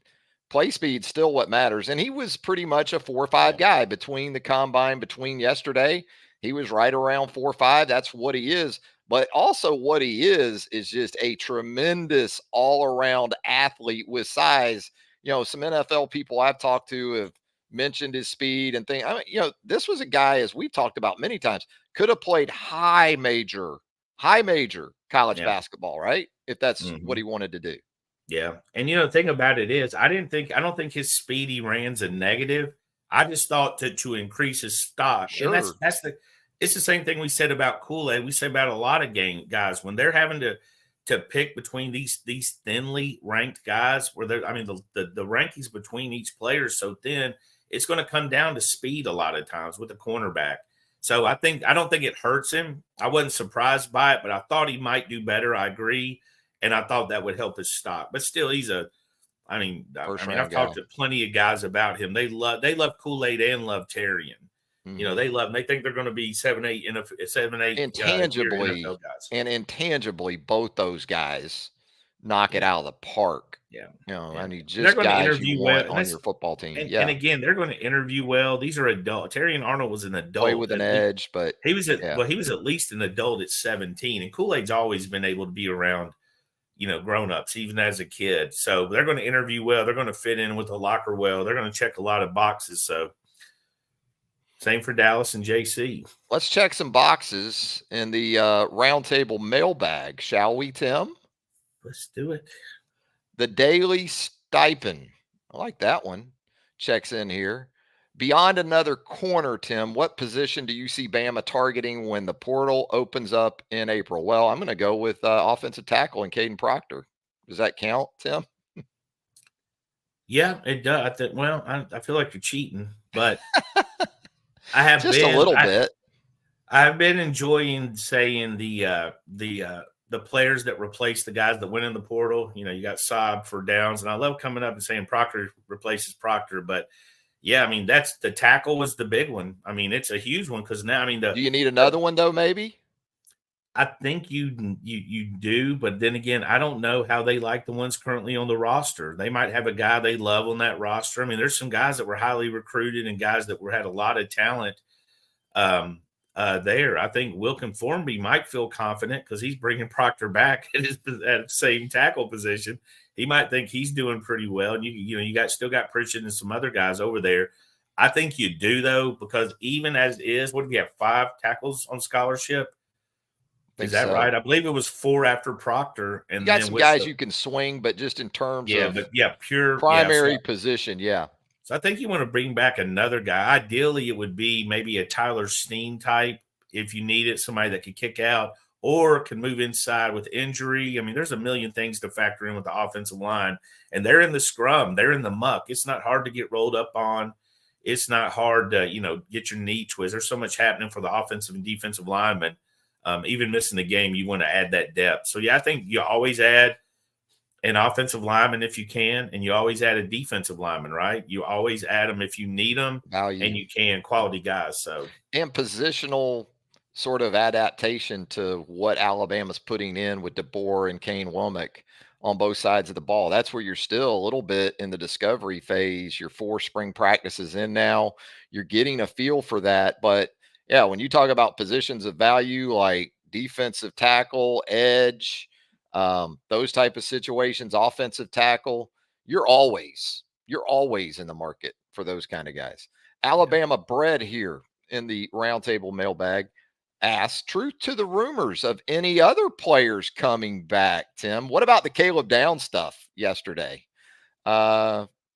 play speed's still what matters. And he was pretty much a 4.5 guy between the combine, between yesterday. He was right around 4.5. That's what he is. But also what he is just a tremendous all-around athlete with size. Some NFL people I've talked to have mentioned his speed and things. I mean, this was a guy, as we've talked about many times, could have played high major college basketball, right? If that's what he wanted to do. Yeah. And the thing about it is I don't think his speed he ran's a negative. I just thought to increase his stock. Sure. And it's the same thing we said about Kool-Aid. We say about a lot of guys when they're having to pick between these thinly ranked guys where the rankings between each player is so thin, it's going to come down to speed a lot of times with the cornerback. So I don't think it hurts him. I wasn't surprised by it, but I thought he might do better. I agree. And I thought that would help his stock. But still, I've talked to plenty of guys about him. They love Kool-Aid and love Terrion. Mm-hmm. They think they're going to be 7-8 intangibly NFL guys. And intangibly, both those guys knock it out of the park. Yeah. I mean, just guys you want on your football team. And again, they're going to interview well. These are adult. Terrion Arnold was an adult. Play with an edge, but he was at least an adult at 17. And Kool-Aid's always been able to be around, grown-ups, even as a kid. So they're going to interview well. They're going to fit in with the locker well. They're going to check a lot of boxes. So same for Dallas and JC. Let's check some boxes in the Roundtable Mailbag, shall we, Tim? Let's do it. The daily stipend. I like that one. Checks in here. Beyond another corner, Tim, what position do you see Bama targeting when the portal opens up in April? Well, I'm going to go with offensive tackle and Kadyn Proctor. Does that count, Tim? Yeah, it does. I feel like you're cheating, but I have just a little bit. I've been enjoying saying the players that replace the guys that went in the portal. You got Saab for downs, and I love coming up and saying Proctor replaces Proctor, but yeah, that's the tackle was the big one. It's a huge one because now, do you need another one though? Maybe. I think you do, but then again, I don't know how they like the ones currently on the roster. They might have a guy they love on that roster. There's some guys that were highly recruited and guys that had a lot of talent there. I think Wilkin Formby might feel confident because he's bringing Proctor back at the same tackle position. He might think he's doing pretty well. And you still got Pritchett and some other guys over there. I think you do though, because even as is, what do you have? 5 tackles on scholarship? Is that right? I believe it was 4 after Proctor. And you got some guys you can swing, but just in terms of pure primary position. Yeah. So I think you want to bring back another guy. Ideally, it would be maybe a Tyler Steen type if you need it, somebody that could kick out or can move inside with injury. There's a million things to factor in with the offensive line. And they're in the scrum. They're in the muck. It's not hard to get rolled up on. It's not hard to, get your knee twist. There's so much happening for the offensive and defensive linemen. Even missing the game, you want to add that depth. So, yeah, I think you always add an offensive lineman if you can, and you always add a defensive lineman, right? You always add them if you need them, and you can, quality guys. So, and positional sort of adaptation to what Alabama's putting in with DeBoer and Kane Womack on both sides of the ball. That's where you're still a little bit in the discovery phase. You're 4 spring practices in now. You're getting a feel for that. But, yeah, when you talk about positions of value like defensive tackle, edge, Those type of situations, offensive tackle, you're always in the market for those kind of guys. Alabama bred here in the Roundtable Mailbag asks, truth to the rumors of any other players coming back, Tim. What about the Caleb Downs stuff yesterday?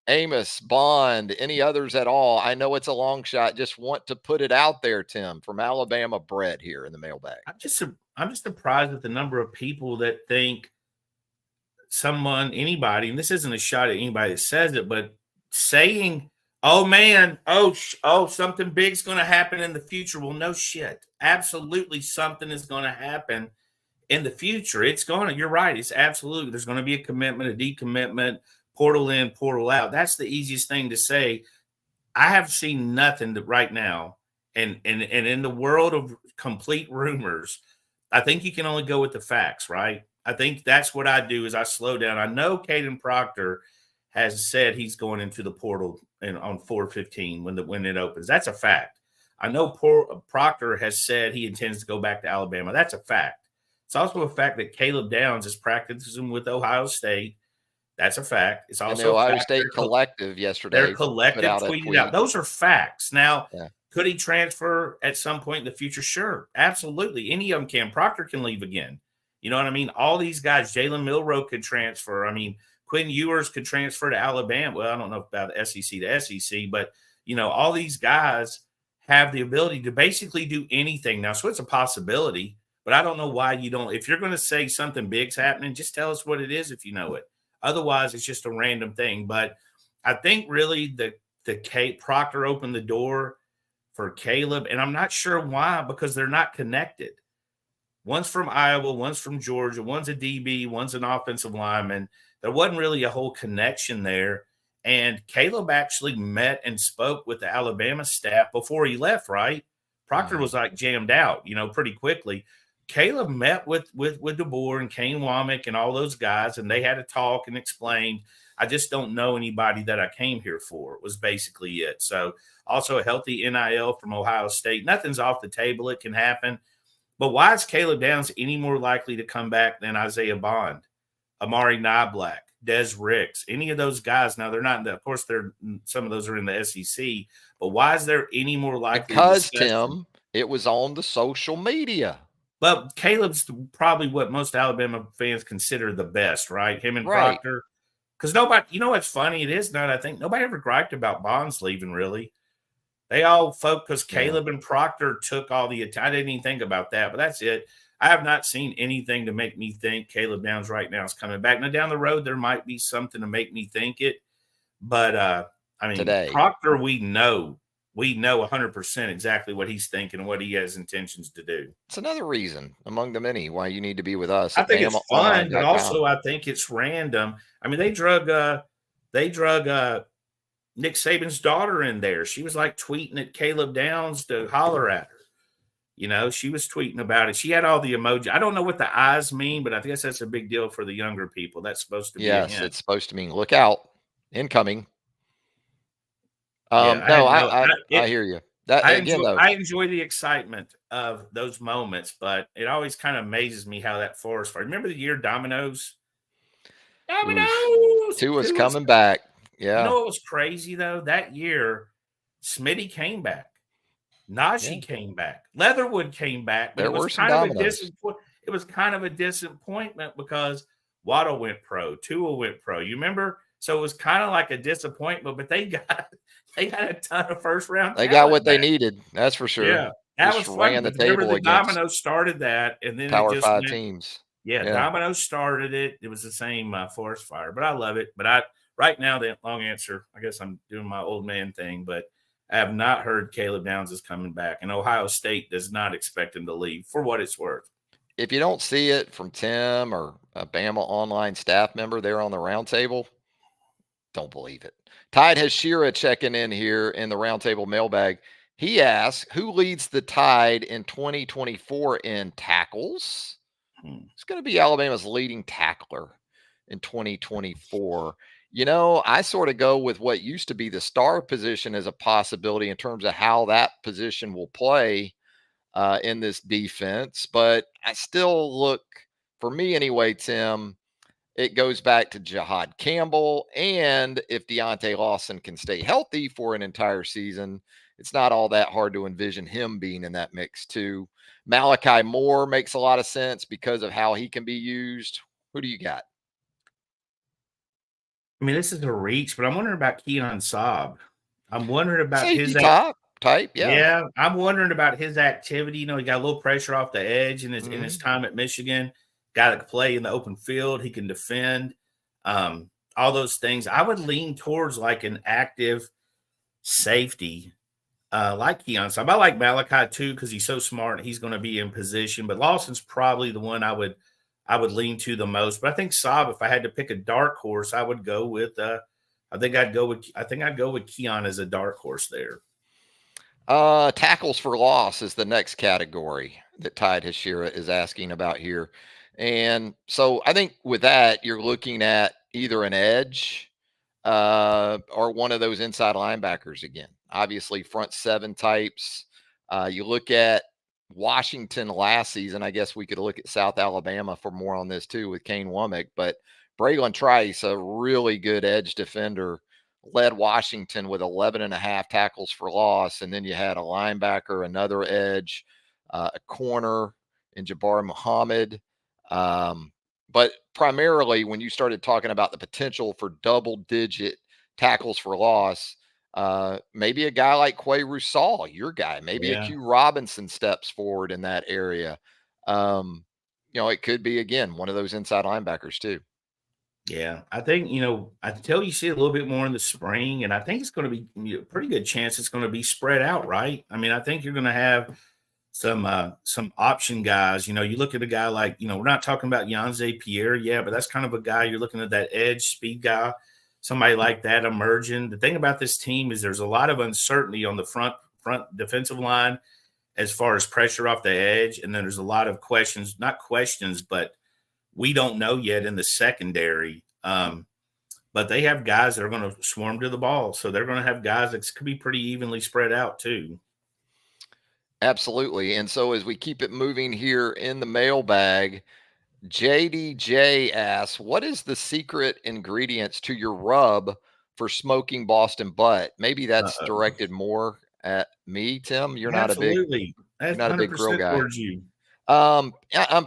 Amos, Bond, any others at all? I know it's a long shot. Just want to put it out there, Tim, from Alabama bred here in the mailbag. I'm just surprised at the number of people that think anybody, and this isn't a shot at anybody that says it, but saying, oh man, something big's going to happen in the future. Well, no shit. Absolutely something is going to happen in the future. You're right. It's absolutely, there's going to be a commitment, a decommitment, portal in, portal out. That's the easiest thing to say. I have seen nothing right now. And in the world of complete rumors, I think you can only go with the facts, right? I think that's what I do is I slow down. I know Kadyn Proctor has said he's going into the portal on 4/15 when it opens. That's a fact. I know Proctor has said he intends to go back to Alabama. That's a fact. It's also a fact that Caleb Downs is practicing with Ohio State. That's a fact. It's also and the Ohio State collective yesterday. Their collective tweeted out. Those are facts. Now, could he transfer at some point in the future? Sure, absolutely. Any of them can. Proctor can leave again. You know what I mean? All these guys, Jalen Milroe could transfer. I mean, Quinn Ewers could transfer to Alabama. Well, I don't know about SEC to SEC, but, all these guys have the ability to basically do anything now. So it's a possibility, but I don't know why you don't. If you're going to say something big's happening, just tell us what it is if you know it. Otherwise, it's just a random thing. But I think really the Proctor opened the door for Caleb, and I'm not sure why, because they're not connected. One's from Iowa, one's from Georgia, one's a DB, one's an offensive lineman. There wasn't really a whole connection there. And Caleb actually met and spoke with the Alabama staff before he left, right? Proctor was like jammed out, pretty quickly. Caleb met with DeBoer and Kane Womack and all those guys, and they had a talk and explained, I just don't know anybody that I came here for, was basically it. So also a healthy NIL from Ohio State. Nothing's off the table. It can happen. But why is Caleb Downs any more likely to come back than Isaiah Bond, Amari Niblack, Des Ricks, any of those guys? Now, they're not, of course, some of those are in the SEC, but why is there any more likely? Because, Tim, it was on the social media. But Caleb's probably what most Alabama fans consider the best, right? Him and Proctor. Because nobody, what's funny? It is not, I think, nobody ever griped about Bonds leaving, really. They all focus. Caleb and Proctor took all the – I didn't even think about that, but that's it. I have not seen anything to make me think Caleb Downs right now is coming back. Now, down the road, there might be something to make me think it. But, I mean, today, Proctor, we know 100% exactly what he's thinking and what he has intentions to do. It's another reason among the many why you need to be with us. I think it's fun, but also I think it's random. I mean, they drug Nick Saban's daughter in there. She was like tweeting at Caleb Downs to holler at her. She was tweeting about it. She had all the emoji. I don't know what the eyes mean, but I guess that's a big deal for the younger people. That's supposed to be it's supposed to mean look out, incoming. I hear you. I enjoy the excitement of those moments, but it always kind of amazes me how that forest fire. Remember the year Domino's? Tua's coming back. Yeah. You know what was crazy though? That year, Smitty came back. Najee came back. Leatherwood came back. But it was kind of a disappointment because Waddle went pro. Tua went pro. You remember? So it was kind of like a disappointment, but they got a ton of first round. They got what they needed. That's for sure. Yeah. That was fun. The table the Domino's started that, and then Power it just 5 teams. Yeah, Domino's started it. It was the same forest fire, but I love it. But right now, the long answer, I guess I'm doing my old man thing, but I have not heard Caleb Downs is coming back, and Ohio State does not expect him to leave, for what it's worth. If you don't see it from Tim or a BamaOnLine staff member there on the roundtable, don't believe it. Tide has Shira checking in here in the Roundtable Mailbag. He asks, who leads the Tide in 2024 in tackles? It's going to be Alabama's leading tackler in 2024. I sort of go with what used to be the star position as a possibility in terms of how that position will play in this defense. But I still look for me anyway, Tim, it goes back to Jihad Campbell. And if Deontay Lawson can stay healthy for an entire season, it's not all that hard to envision him being in that mix too. Malachi Moore makes a lot of sense because of how he can be used. Who do you got? I mean, this is a reach, but I'm wondering about Keon Saab. I'm wondering about Safety his top type, yeah. yeah, I'm wondering about his activity. He got a little pressure off the edge in his Mm-hmm. time at Michigan. Guy that can play in the open field, he can defend. All those things. I would lean towards like an active safety, like Keon Saab. I like Malachi too because he's so smart. He's going to be in position, but Lawson's probably the one I would lean to the most. But I think Saab, if I had to pick a dark horse, I would go with. I think I'd go with Keon as a dark horse there. Tackles for loss is the next category that Tide Hashira is asking about here. And so I think with that, you're looking at either an edge or one of those inside linebackers again. Obviously, front seven types. You look at Washington last season. I guess we could look at South Alabama for more on this too with Kane Womack. But Braylon Trice, a really good edge defender, led Washington with 11 and a half tackles for loss. And then you had a linebacker, another edge, a corner in Jabbar Muhammad. But primarily, when you started talking about the potential for double-digit tackles for loss, maybe a guy like Quay Rusal, your guy, maybe a Q Robinson steps forward in that area. It could be, again, one of those inside linebackers too. Yeah, I think, until you see a little bit more in the spring, and I think it's going to be a pretty good chance it's going to be spread out, right? I mean, I think you're going to have some option guys. You look at a guy like, we're not talking about Yanze Pierre yet, but that's kind of a guy you're looking at, that edge speed guy, somebody like that emerging. The thing about this team is there's a lot of uncertainty on the front defensive line as far as pressure off the edge, and then there's a lot of questions, not questions, but we don't know yet in the secondary. But they have guys that are going to swarm to the ball, so they're going to have guys that could be pretty evenly spread out too. Absolutely. And so as we keep it moving here in the mailbag, JDJ asks, what is the secret ingredients to your rub for smoking Boston butt? Maybe that's directed more at me, Tim. You're not a big grill guy. Towards you. I'm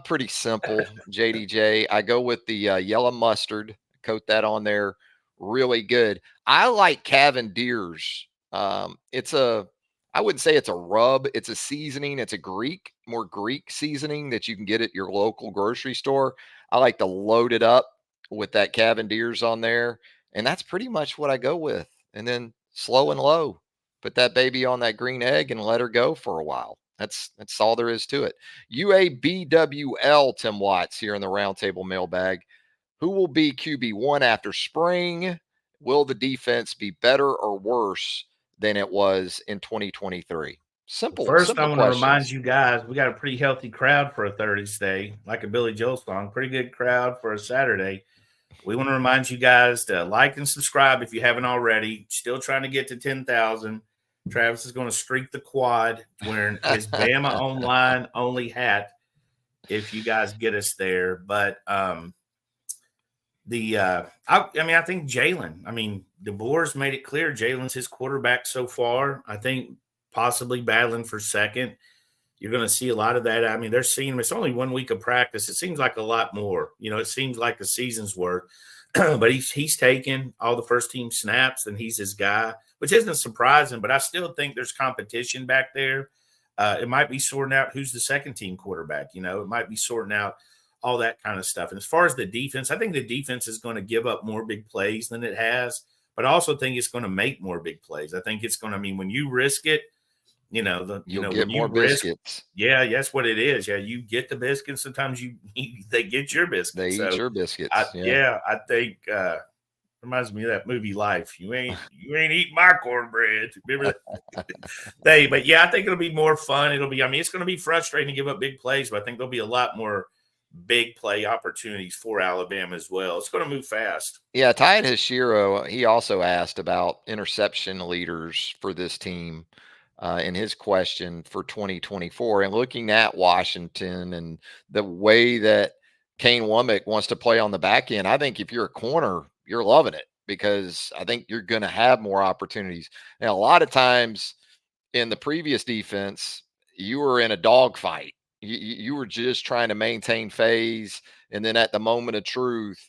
pretty simple, JDJ. I go with the yellow mustard, coat that on there. Really good. I like Cavendiers. I wouldn't say it's a rub. It's a seasoning. It's a more Greek seasoning that you can get at your local grocery store. I like to load it up with that Cavendiers on there. And that's pretty much what I go with. And then slow and low, put that baby on that green egg and let her go for a while. That's all there is to it. UABWL, Tim Watts here in the Roundtable Mailbag. Who will be QB1 after spring? Will the defense be better or worse than it was in 2023? Simple. First, I want to remind you guys, we got a pretty healthy crowd for a Thursday, like a Billy Joel song. Pretty good crowd for a Saturday. We want to remind you guys to like and subscribe if you haven't already. Still trying to get to 10,000. Travis is going to streak the quad wearing his BamaOnLine only hat if you guys get us there. But I think Jalen. I mean, DeBoer's made it clear Jalen's his quarterback so far. I think possibly battling for second. You're going to see a lot of that. I mean, they're seeing him. It's only 1 week of practice. It seems like a lot more. It seems like a season's worth. But he's taken all the first team snaps, and he's his guy, which isn't surprising. But I still think there's competition back there. It might be sorting out who's the second team quarterback. It might be sorting out all that kind of stuff. And as far as the defense, I think the defense is going to give up more big plays than it has, but I also think it's going to make more big plays. I think it's going to when you risk it, you'll get more biscuits. Yeah, that's what it is. Yeah, you get the biscuits. Sometimes they get your biscuits. They eat your biscuits. I think reminds me of that movie Life. You ain't eating my cornbread. Remember that? But yeah, I think it'll be more fun. It's going to be frustrating to give up big plays, but I think there'll be a lot more big play opportunities for Alabama as well. It's going to move fast. Yeah, Tide Hashiro, he also asked about interception leaders for this team in his question for 2024. And looking at Washington and the way that Kane Womack wants to play on the back end. I think if you're a corner, you're loving it because I think you're going to have more opportunities. Now, a lot of times in the previous defense, you were in a dogfight. You were just trying to maintain phase, and then at the moment of truth,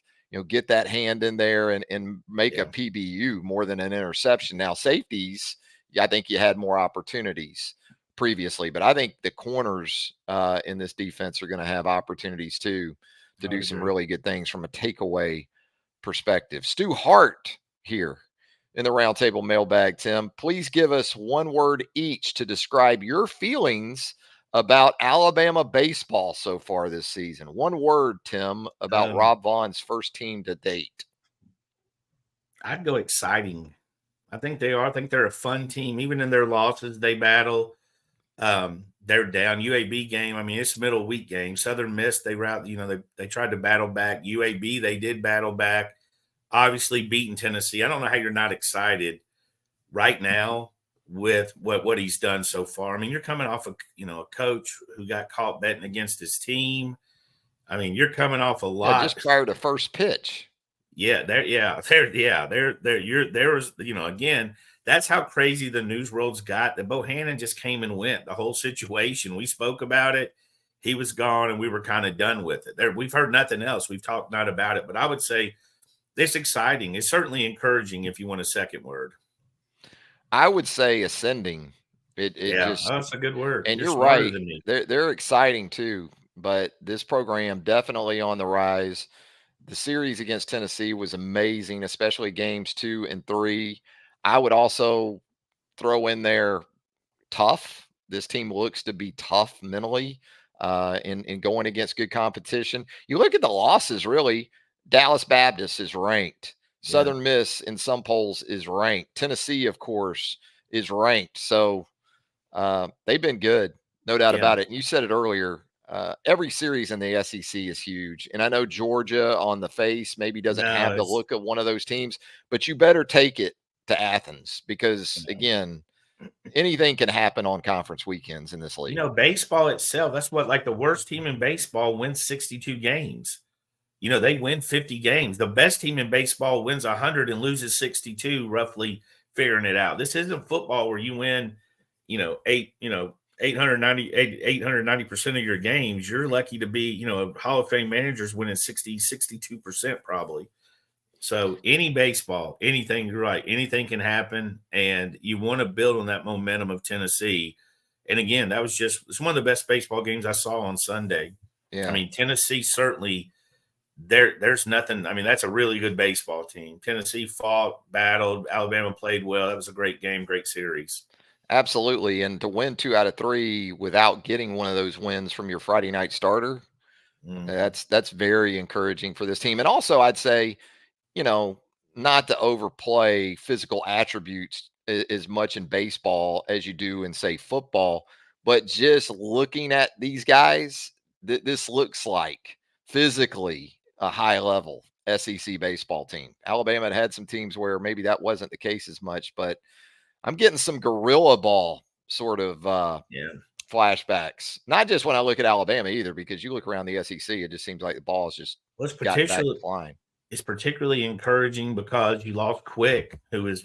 get that hand in there and make a PBU more than an interception. Now, safeties, I think you had more opportunities previously, but I think the corners in this defense are going to have opportunities too to do some really good things from a takeaway perspective. Stu Hart here in the Roundtable Mailbag, Tim. Please give us one word each to describe your feelings about Alabama baseball so far this season. One word, Tim, about Rob Vaughn's first team to date. I'd go exciting. I think they are. I think they're a fun team. Even in their losses, they battle. They're down. UAB game, I mean, it's a middle week game. Southern Miss, they tried to battle back. UAB, they did battle back. Obviously beating Tennessee. I don't know how you're not excited right now with what he's done so far. I mean, you're coming off a coach who got caught betting against his team. I mean, you're coming off a lot. Just prior to first pitch. There was, again, that's how crazy the news world's got, that Bohannon just came and went. The whole situation, we spoke about it. He was gone and we were kind of done with it. We've heard nothing else. We've talked not about it, but I would say it's exciting. It's certainly encouraging if you want a second word. I would say ascending. That's a good word. And you're right. They're exciting too, but this program definitely on the rise. The series against Tennessee was amazing, especially games 2 and 3. I would also throw in there tough. This team looks to be tough mentally in going against good competition. You look at the losses, really. Dallas Baptist is ranked. Southern Miss in some polls is ranked. Tennessee, of course, is ranked. So they've been good, no doubt about it. And you said it earlier. Every series in the SEC is huge. And I know Georgia on the face maybe doesn't have the look of one of those teams, but you better take it to Athens because, again, anything can happen on conference weekends in this league. Baseball itself, that's what, like, the worst team in baseball wins 62 games. They win 50 games. The best team in baseball wins 100 and loses 62, roughly figuring it out. This isn't football where you win, 890% of your games. You're lucky to be, a Hall of Fame manager's winning 62% probably. So any baseball, anything, you're right, anything can happen. And you want to build on that momentum of Tennessee. And again, it's one of the best baseball games I saw on Sunday. Yeah. I mean, Tennessee certainly, there's nothing. I mean, that's a really good baseball team. Tennessee fought, battled. Alabama played well. That was a great game, great series. Absolutely. And to win 2 out of 3 without getting one of those wins from your Friday night starter, that's very encouraging for this team. And also, I'd say, not to overplay physical attributes as much in baseball as you do in, say, football, but just looking at these guys, this looks like physically a high-level SEC baseball team. Alabama had some teams where maybe that wasn't the case as much, but I'm getting some gorilla ball sort of flashbacks. Not just when I look at Alabama either, because you look around the SEC, it just seems like the ball is just got back to flying. It's particularly encouraging because you lost Quick, who was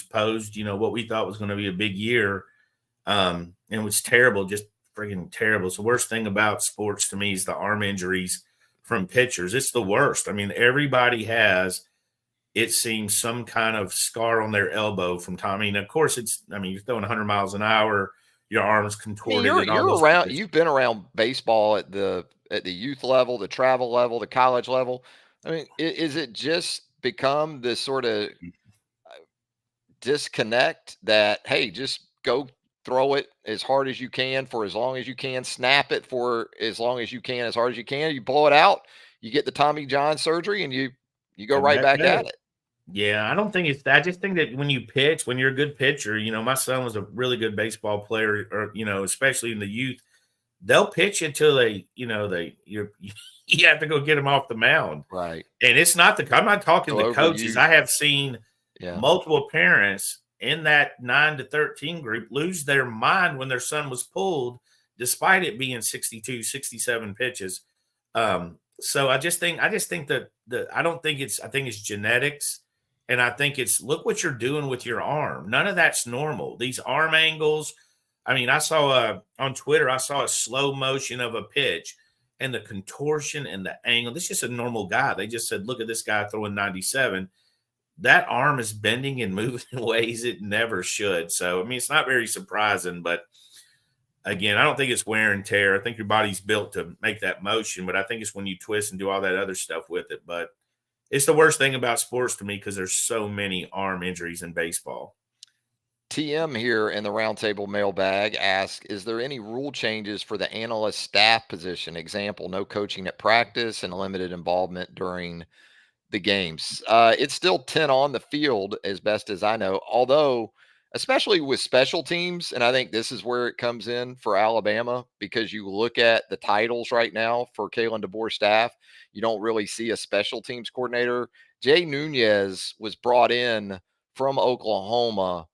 posed, what we thought was going to be a big year. And it was terrible, just freaking terrible. It's the worst thing about sports to me is the arm injuries from pitchers. It's the worst. I mean, everybody has, it seems, some kind of scar on their elbow from time. I mean, of course, you're throwing 100 miles an hour, your arm's contorted. You've been around baseball at the youth level, the travel level, the college level. I mean, is it just become this sort of disconnect that, hey, just go throw it as hard as you can for as long as you can, snap it for as long as you can, as hard as you can, you blow it out, you get the Tommy John surgery, and you go right back at it. Yeah, I don't think it's that. I just think that when you pitch, when you're a good pitcher, my son was a really good baseball player, or, especially in the youth, they'll pitch you till you have to go get them off the mound. Right. And it's not I'm not talking to coaches. I have seen multiple parents in that 9 to 13 group lose their mind when their son was pulled, despite it being 62, 67 pitches. So I just think that I think it's genetics, and I think it's look what you're doing with your arm. None of that's normal. These arm angles. I mean, I saw on Twitter, I saw a slow motion of a pitch and the contortion and the angle. This is just a normal guy. They just said, look at this guy throwing 97. That arm is bending and moving in ways it never should. So I mean, it's not very surprising, but again, I don't think it's wear and tear. I think your body's built to make that motion, but I think it's when you twist and do all that other stuff with it. But it's the worst thing about sports to me because there's so many arm injuries in baseball. TM here in the Roundtable Mailbag asks, is there any rule changes for the analyst staff position? Example, no coaching at practice and limited involvement during the games. It's still 10 on the field as best as I know, although especially with special teams, and I think this is where it comes in for Alabama because you look at the titles right now for Kalen DeBoer staff, you don't really see a special teams coordinator. Jay Nunez was brought in from Oklahoma.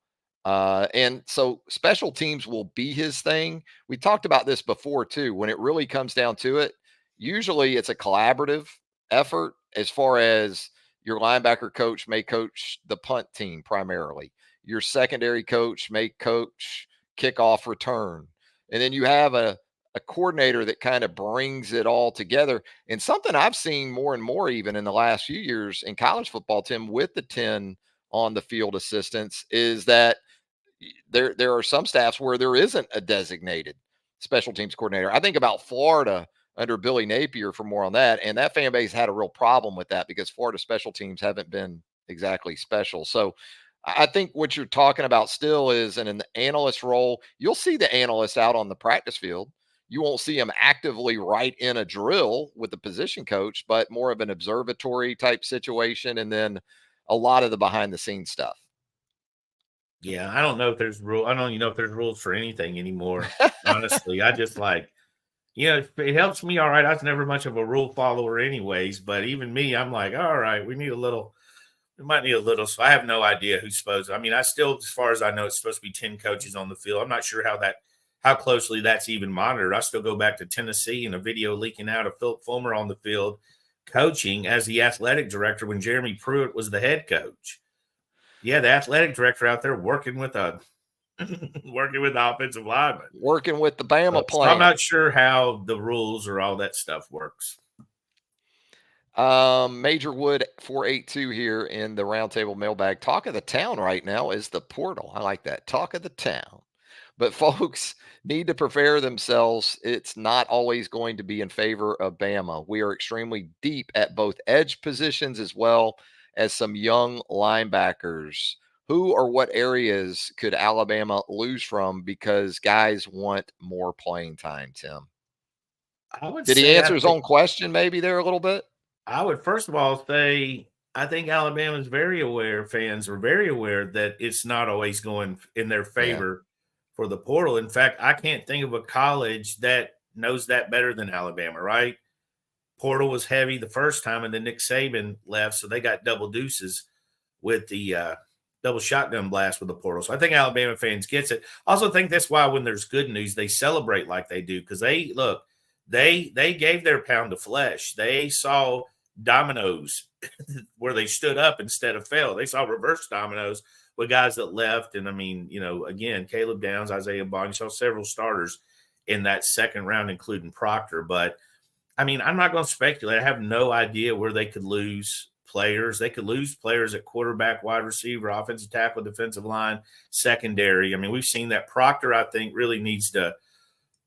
And so special teams will be his thing. We talked about this before too. When it really comes down to it, usually it's a collaborative effort as far as your linebacker coach may coach the punt team primarily. Your secondary coach may coach kickoff return. And then you have a coordinator that kind of brings it all together. And something I've seen more and more, even in the last few years in college football, Tim, with the 10 on the field assistants, is that there are some staffs where there isn't a designated special teams coordinator. I think about Florida under Billy Napier for more on that, and that fan base had a real problem with that because Florida special teams haven't been exactly special. So I think what you're talking about still is in an analyst role. You'll see the analyst out on the practice field. You won't see them actively right in a drill with the position coach, but more of an observatory type situation, and then a lot of the behind the scenes stuff. Yeah, I don't know if there's rule. I don't even know if there's rules for anything anymore. Honestly, I just like, it helps me. All right, I was never much of a rule follower, anyways. But even me, I'm like, all right, we might need a little. So I have no idea who's supposed. I mean, I still, as far as I know, it's supposed to be 10 coaches on the field. I'm not sure how closely that's even monitored. I still go back to Tennessee and a video leaking out of Philip Fulmer on the field coaching as the athletic director when Jeremy Pruitt was the head coach. Yeah, the athletic director out there working with working with the offensive lineman, working with the Bama so plan. I'm not sure how the rules or all that stuff works. Major Wood 482 here in the Roundtable Mailbag. Talk of the town right now is the portal. I like that. Talk of the town. But folks need to prepare themselves. It's not always going to be in favor of Bama. We are extremely deep at both edge positions as well as some young linebackers. Who or what areas could Alabama lose from because guys want more playing time, Tim? I would Did he say answer his own question maybe there a little bit? I would first of all say I think Alabama's fans are very aware that it's not always going in their Yeah. favor for the portal. In fact, I can't think of a college that knows that better than Alabama, right? Portal was heavy the first time, and then Nick Saban left, so they got double deuces with the double shotgun blast with the portal. So I think Alabama fans gets it. I also think that's why when there's good news, they celebrate like they do because they gave their pound of flesh. They saw dominoes where they stood up instead of fell. They saw reverse dominoes with guys that left. And I mean, again, Caleb Downs, Isaiah Bond, saw several starters in that second round, including Proctor. But I mean, I'm not going to speculate. I have no idea where they could lose players. They could lose players at quarterback, wide receiver, offensive tackle, defensive line, secondary. I mean, we've seen that Proctor, I think, really needs to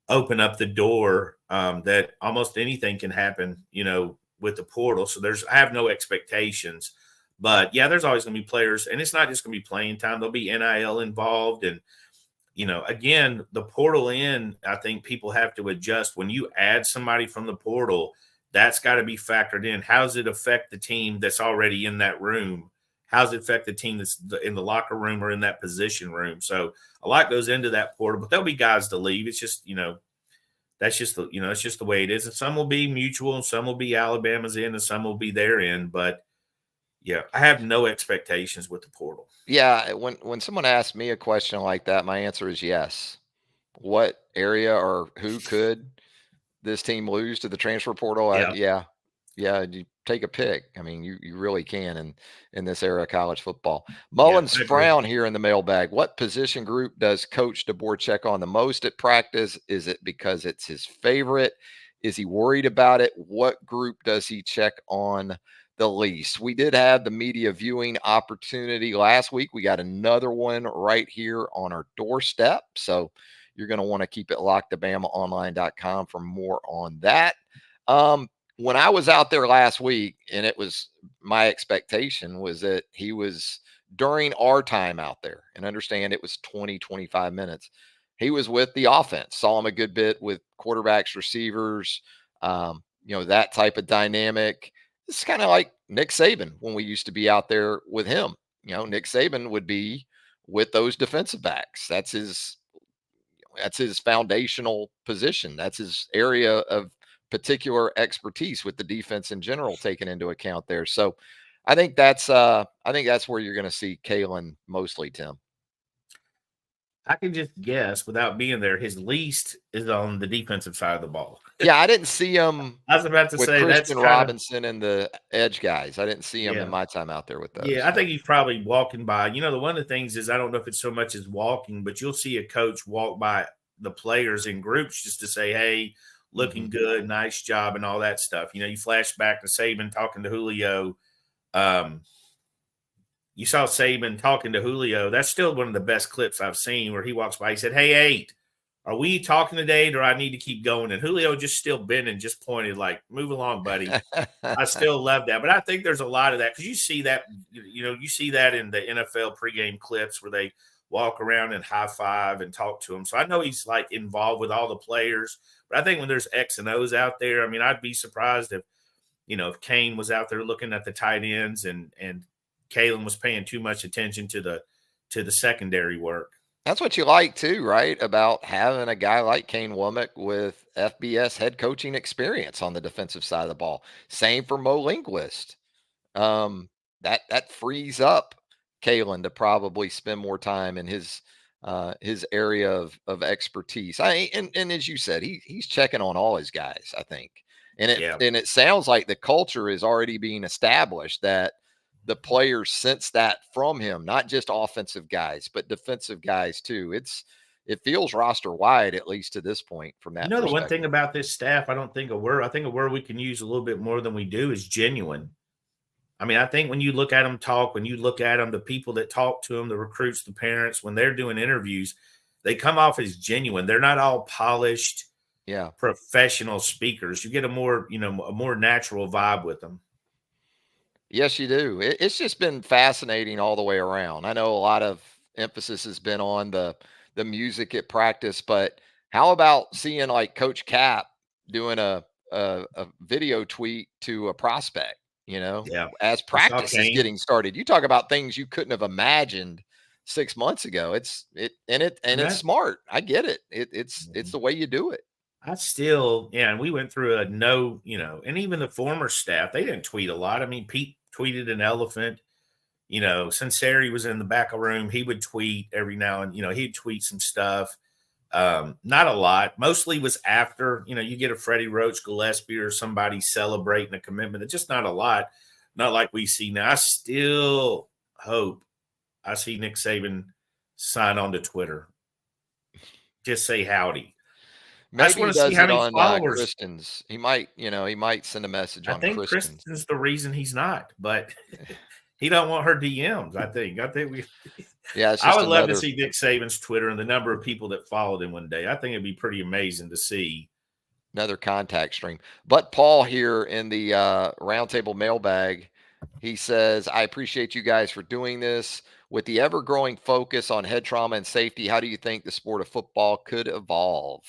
open up the door that almost anything can happen, with the portal. So I have no expectations. But yeah, there's always going to be players, and it's not just going to be playing time. There'll be NIL involved. And, again, the portal I think people have to adjust. When you add somebody from the portal, that's got to be factored in. How does it affect the team that's already in that room? How does it affect the team that's in the locker room or in that position room? So a lot goes into that portal, but there'll be guys to leave. It's just, that's just it's just the way it is. And some will be mutual, and some will be Alabama's in, and some will be their in. But yeah, I have no expectations with the portal. Yeah, when someone asks me a question like that, my answer is yes. What area or who could this team lose to the transfer portal? Yeah. Yeah, Yeah, you take a pick. I mean, you really can in this era of college football. Yeah, Mullins I agree. Frown here in the mailbag. What position group does Coach DeBoer check on the most at practice? Is it because it's his favorite? Is he worried about it? What group does he check on the least? We did have the media viewing opportunity last week. We got another one right here on our doorstep. So you're going to want to keep it locked to BamaOnLine.com for more on that. When I was out there last week, and it was my expectation was that he was during our time out there, and understand it was 20, 25 minutes. He was with the offense, saw him a good bit with quarterbacks, receivers, that type of dynamic. It's kind of like Nick Saban when we used to be out there with him. Nick Saban would be with those defensive backs. That's his foundational position. That's his area of particular expertise with the defense in general taken into account there. So I think that's where you're going to see Kalen mostly, Tim. I can just guess without being there, his least is on the defensive side of the ball. Yeah, I didn't see him I was about to with say that's Christian kind of Robinson and the edge guys. I didn't see him in my time out there with those. Yeah, I think he's probably walking by. One of the things is I don't know if it's so much as walking, but you'll see a coach walk by the players in groups just to say, "Hey, looking good, nice job," and all that stuff. You flash back to Saban talking to Julio. You saw Saban talking to Julio. That's still one of the best clips I've seen where he walks by. He said, "Hey, 8, are we talking today, or do I need to keep going?" And Julio just still bent and just pointed like, "Move along, buddy." I still love that. But I think there's a lot of that because you see that in the NFL pregame clips where they walk around and high five and talk to him. So I know he's like involved with all the players. But I think when there's X and O's out there, I mean, I'd be surprised if Kane was out there looking at the tight ends and Kalen was paying too much attention to the secondary work. That's what you like too, right? About having a guy like Kane Womack with FBS head coaching experience on the defensive side of the ball. Same for Mo Linguist. That frees up Kalen to probably spend more time in his area of expertise. And as you said, he's checking on all his guys, I think. And it sounds like the culture is already being established that the players sense that from him, not just offensive guys, but defensive guys too. It feels roster wide, at least to this point from that. The one thing about this staff, I think a word we can use a little bit more than we do is genuine. I mean, I think when you look at them talk, when you look at them, the people that talk to them, the recruits, the parents, when they're doing interviews, they come off as genuine. They're not all polished, professional speakers. You get a more natural vibe with them. Yes, you do. It's just been fascinating all the way around. I know a lot of emphasis has been on the music at practice, but how about seeing like Coach Cap doing a video tweet to a prospect, as practice is getting started? You talk about things you couldn't have imagined 6 months ago. It's smart. I get it. It's the way you do it. And we went through and even the former staff, they didn't tweet a lot. I mean, Pete tweeted an elephant. Sinceri was in the back of the room. He would tweet every now and, he'd tweet some stuff. Not a lot. Mostly was after, you get a Freddie Roach, Gillespie, or somebody celebrating a commitment. It's just not a lot. Not like we see now. I still hope I see Nick Saban sign on to Twitter. Just say howdy. Maybe I just want to see how many followers. Kristen's. He might send a message on Kristen's. I think Kristen's the reason he's not, but he don't want her DMs. I think we. Yeah, I would love to see Nick Saban's Twitter and the number of people that followed him one day. I think it'd be pretty amazing to see. Another contact stream. But Paul here in the Roundtable Mailbag, he says, "I appreciate you guys for doing this. With the ever-growing focus on head trauma and safety, how do you think the sport of football could evolve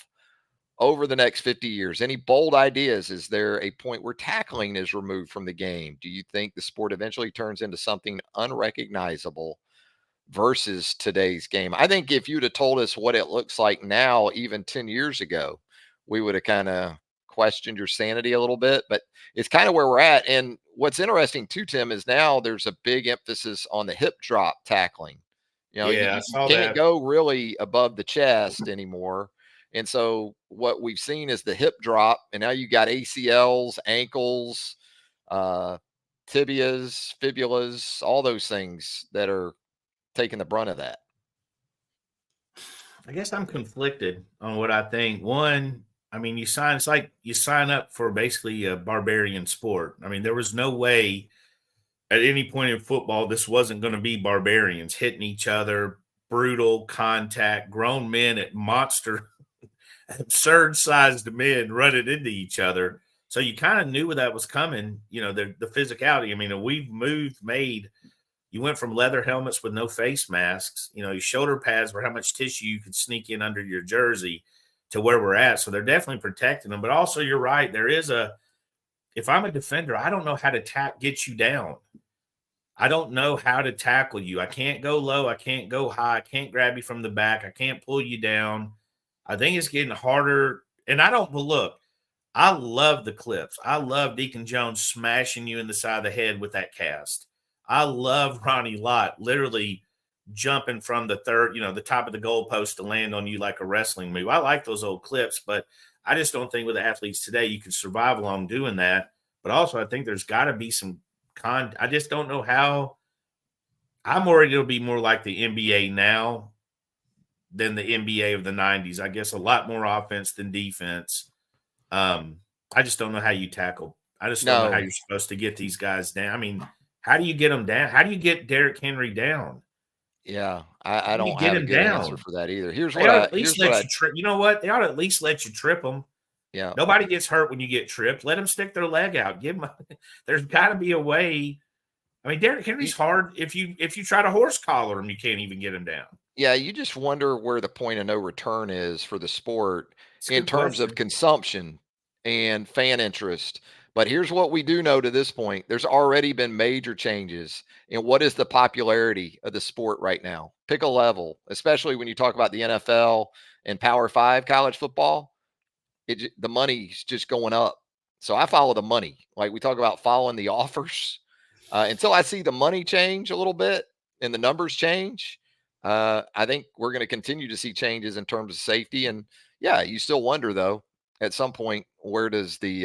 over the next 50 years? Any bold ideas? Is there a point where tackling is removed from the game? Do you think the sport eventually turns into something unrecognizable versus today's game?" I think if you'd have told us what it looks like now, even 10 years ago, we would have kind of questioned your sanity a little bit, but it's kind of where we're at. And what's interesting too, Tim, is now there's a big emphasis on the hip drop tackling. You can't go really above the chest anymore. And so what we've seen is the hip drop, and now you got ACLs, ankles, tibias, fibulas, all those things that are taking the brunt of that. I guess I'm conflicted on what I think. One, I mean, it's like you sign up for basically a barbarian sport. I mean, there was no way at any point in football this wasn't going to be barbarians hitting each other, brutal contact, grown men at monster, absurd sized men running into each other. So you kind of knew where that was coming, the physicality. I mean, you went from leather helmets with no face masks, your shoulder pads were how much tissue you could sneak in under your jersey to where we're at. So they're definitely protecting them. But also, you're right. If I'm a defender, I don't know how to get you down. I don't know how to tackle you. I can't go low. I can't go high. I can't grab you from the back. I can't pull you down. I think it's getting harder. And look, I love the clips. I love Deacon Jones smashing you in the side of the head with that cast. I love Ronnie Lott literally jumping from the the top of the goalpost to land on you like a wrestling move. I like those old clips, but I just don't think with the athletes today you can survive along doing that. But also, I think there's got to be some I just don't know how. I'm worried it'll be more like the NBA now than the NBA of the 90s. I guess a lot more offense than defense. I just don't know how you tackle. I just don't know how you're supposed to get these guys down. I mean, how do you get them down? How do you get Derrick Henry down? Yeah, I don't get have a him good answer down? for that either. Here's They what ought to I at least here's what let I you trip. You know what? They ought to at least let you trip them. yeah. Nobody gets hurt when you get tripped. Let them stick their leg out. Give them. There's got to be a way. I mean, Derrick Henry's hard. If you try to horse collar him, you can't even get him down. Yeah, you just wonder where the point of no return is for the sport It's a in good terms of question. consumption and fan interest. But here's what we do know to this point. There's already been major changes in what is the popularity of the sport right now. Pick a level, especially when you talk about the NFL and Power 5 college football. The money's just going up. So I follow the money. Like we talk about following the offers. Until I see the money change a little bit and the numbers change, I think we're going to continue to see changes in terms of safety. And yeah, you still wonder though, at some point, where does the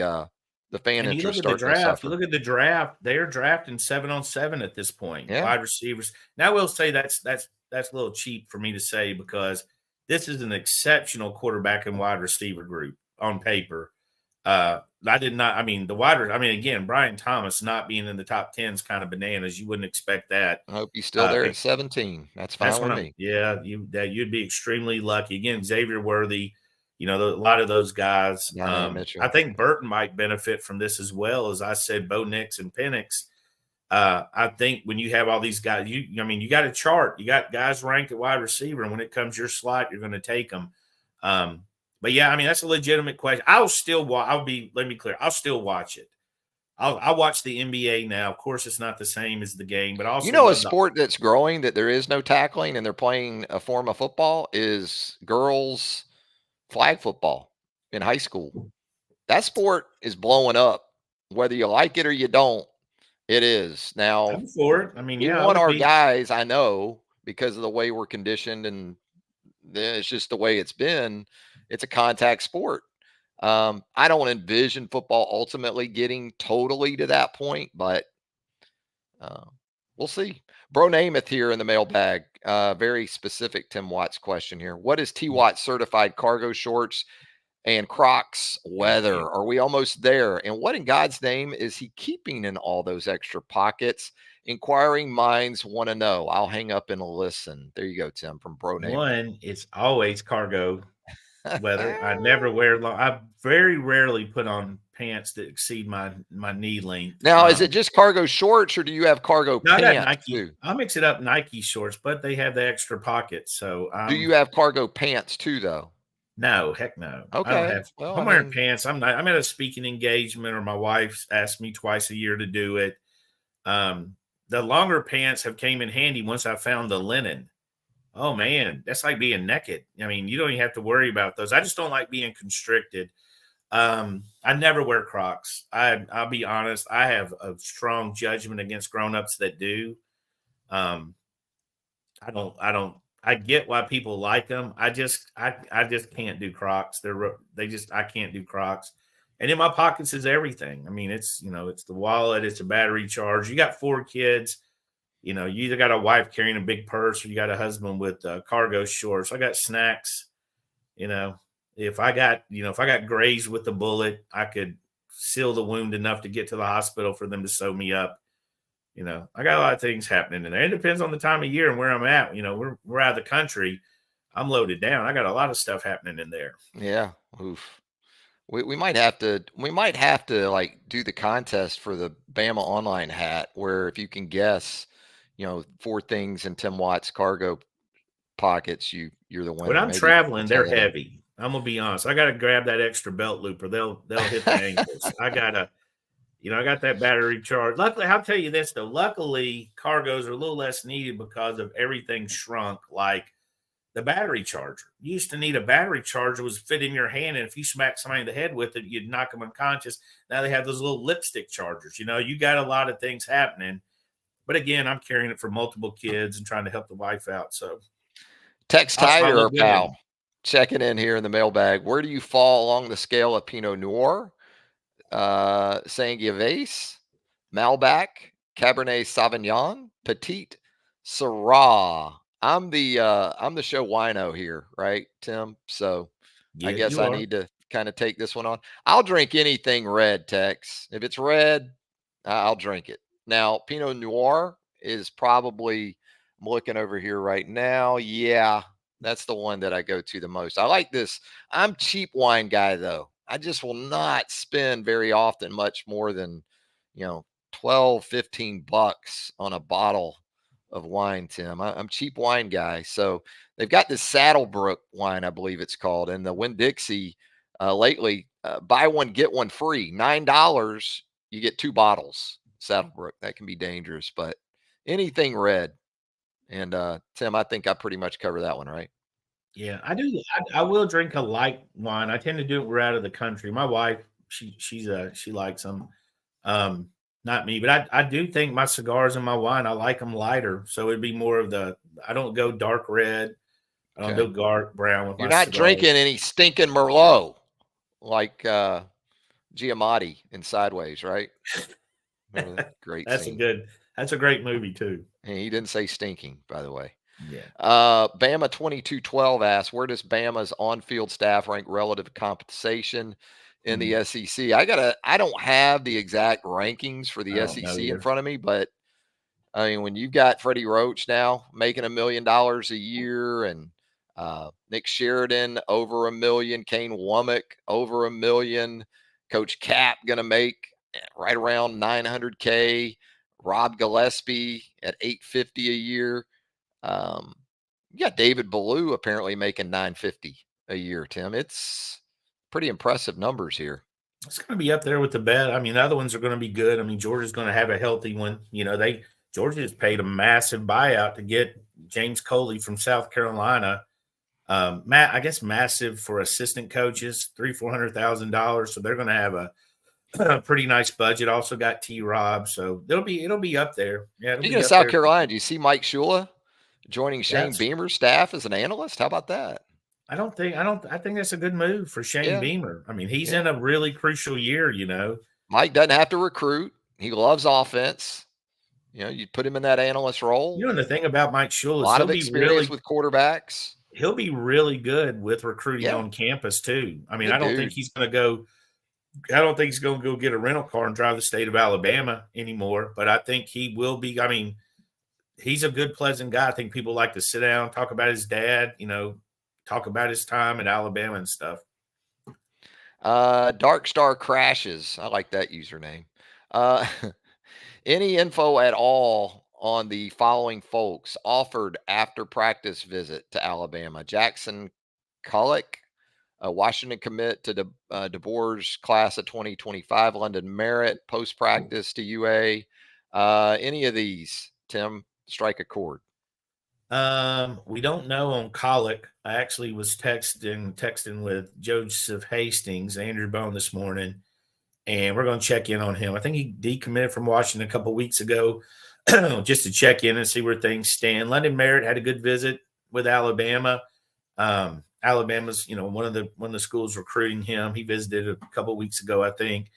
fan And you look interest at the start to draft. You suffer? look at the draft. They're drafting 7-on-7 at this point. Yeah. Wide receivers. Now, I will say that's a little cheap for me to say because this is an exceptional quarterback and wide receiver group on paper. I did not. I mean, again, Brian Thomas not being in the top 10 is kind of bananas. You wouldn't expect that. I hope he's still there at 17. That's That's fine what with me. you'd be extremely lucky. Again, Xavier Worthy, a lot of those guys. Dante I Mitchell. think Burton might benefit from this as well. As I said, Bo Nix and Penix. I think when you have all these guys, you got a chart. You got guys ranked at wide receiver, and when it comes your slot, you're going to take them. But yeah, I mean that's a legitimate question. Let me be clear. I'll still watch it. I'll watch the NBA now. Of course, it's not the same as the game, but I also A love sport that's growing that there is no tackling and they're playing a form of football is girls flag football in high school. That sport is blowing up. Whether you like it or you don't, it is. Now, I'm for it. I mean, we yeah, I want would our be. guys, I know, because of the way we're conditioned and it's just the way it's been. It's a contact sport. I don't envision football ultimately getting totally to that point, but uh, we'll see. Bro Namath here in the mailbag. Very specific Tim Watts question here. What is T Watts certified cargo shorts and Crocs weather? Are we almost there? And what in God's name is he keeping in all those extra pockets? Inquiring minds want to know. I'll hang up and listen. There you go, Tim, from Bro Namath. One, it's always cargo weather. I never wear long. I very rarely put on pants that exceed my knee length. Now, is it just cargo shorts or do you have cargo I got pants Nike. too? I'll mix it up Nike shorts, but they have the extra pockets. So Do you have cargo pants too, though? no, heck no. I don't Okay. have. Well, I'm wearing pants. I'm at a speaking engagement, or my wife asked me twice a year to do it. The longer pants have came in handy once I found the linen. Oh man, that's like being naked. I mean, you don't even have to worry about those. I just don't like being constricted. I never wear Crocs. I'll be honest. I have a strong judgment against grown-ups that do. I don't. I get why people like them. I just can't do Crocs. I can't do Crocs. And in my pockets is everything. I mean, it's, it's the wallet, it's a battery charge. You got 4 kids. You either got a wife carrying a big purse or you got a husband with cargo shorts. I got snacks. If I got grazed with the bullet, I could seal the wound enough to get to the hospital for them to sew me up. I got a lot of things happening in there. It depends on the time of year and where I'm at. We're out of the country. I'm loaded down. I got a lot of stuff happening in there. Yeah. Oof. We might have to like do the contest for the BamaOnLine hat, where if you can guess, 4 things in Tim Watt's cargo pockets, you're the winner. When I'm Maybe traveling, they're that heavy. I'm gonna be honest. I gotta grab that extra belt loop or they'll hit the ankles. I got that battery charge. Luckily, I'll tell you this though. Luckily, cargos are a little less needed because of everything shrunk. Like the battery charger. You used to need a battery charger was fit in your hand, and if you smack somebody in the head with it, you'd knock them unconscious. Now they have those little lipstick chargers. You got a lot of things happening. But again, I'm carrying it for multiple kids and trying to help the wife out. So Tex I'll smile Tiger, look good in pal, them. checking in here in the mailbag. Where do you fall along the scale of Pinot Noir, Sangiovese, Malbec, Cabernet Sauvignon, Petite, Syrah? I'm the show wino here, right, Tim? So I Yeah, guess you I are. need to kind of take this one on. I'll drink anything red, Tex. If it's red, I'll drink it. Now, Pinot Noir is probably, I'm looking over here right now. Yeah, that's the one that I go to the most. I like this. I'm cheap wine guy though. I just will not spend very often much more than, 12, 15 bucks on a bottle of wine, Tim. I'm cheap wine guy. So they've got this Saddlebrook wine, I believe it's called, and the Winn-Dixie lately, buy one, get one free. $9, you get 2 bottles. Saddlebrook. That can be dangerous, but anything red. And Tim, I think I pretty much cover that one, right? Yeah, I do. I will drink a light wine. I tend to do it. We're out of the country. My wife, she likes them. Um, Not me, but I do think my cigars and my wine, I like them lighter. So it'd be more of I don't go dark red. I don't Okay. go dark brown with You're my not cigars. drinking any stinking Merlot like Giamatti in Sideways, right? Remember that great That's scene? that's a great movie too. And he didn't say stinking, by the way. Yeah. Bama 2212 asks, where does Bama's on-field staff rank relative to compensation in Mm, the SEC? I don't have the exact rankings for I the don't know SEC in either. front of me, but I mean, when you've got Freddie Roach now making $1 million a year, and Nick Sheridan over $1 million, Kane Womack over $1 million, Coach Cap going to make right around 900K, Rob Gillespie at 850 a year. You got David Ballou apparently making 950 a year, Tim. It's pretty impressive numbers here. It's going to be up there with the bet. I mean, the other ones are going to be good. I mean, Georgia's going to have a healthy one. Georgia just paid a massive buyout to get James Coley from South Carolina. Matt, I guess massive for assistant coaches, $300,000-$400,000. So they're going to have a pretty nice budget. Also got T. Rob, so it'll be up there. Yeah, it'll Speaking be of up South there. Carolina, do you see Mike Shula joining Shane That's Beamer's staff as an analyst? How about that? I think that's a good move for Shane Yeah, Beamer. I mean, he's yeah. in a really crucial year. Mike doesn't have to recruit. He loves offense. You put him in that analyst role. The thing about Mike Shula A is lot of experience with quarterbacks. he'll be really good with recruiting Yeah, on campus too. I mean, good I don't think dude. he's going to go. I don't think he's going to go get a rental car and drive the state of Alabama anymore. But I think he will be. I mean, he's a good, pleasant guy. I think people like to sit down, talk about his dad. Talk about his time at Alabama and stuff. Dark Star Crashes. I like that username. Uh, any info at all on the following folks offered after practice visit to Alabama? Jackson Cullick, a Washington commit to DeBoer's class of 2025, London Merritt, post practice to UA. Any of these, Tim, strike a chord. We don't know on Colic. I actually was texting with Joseph Hastings, Andrew Bone this morning, and we're going to check in on him. I think he decommitted from Washington a couple weeks ago just to check in and see where things stand. London Merritt had a good visit with Alabama. Alabama's, one of the schools recruiting him. He visited a couple of weeks ago, I think,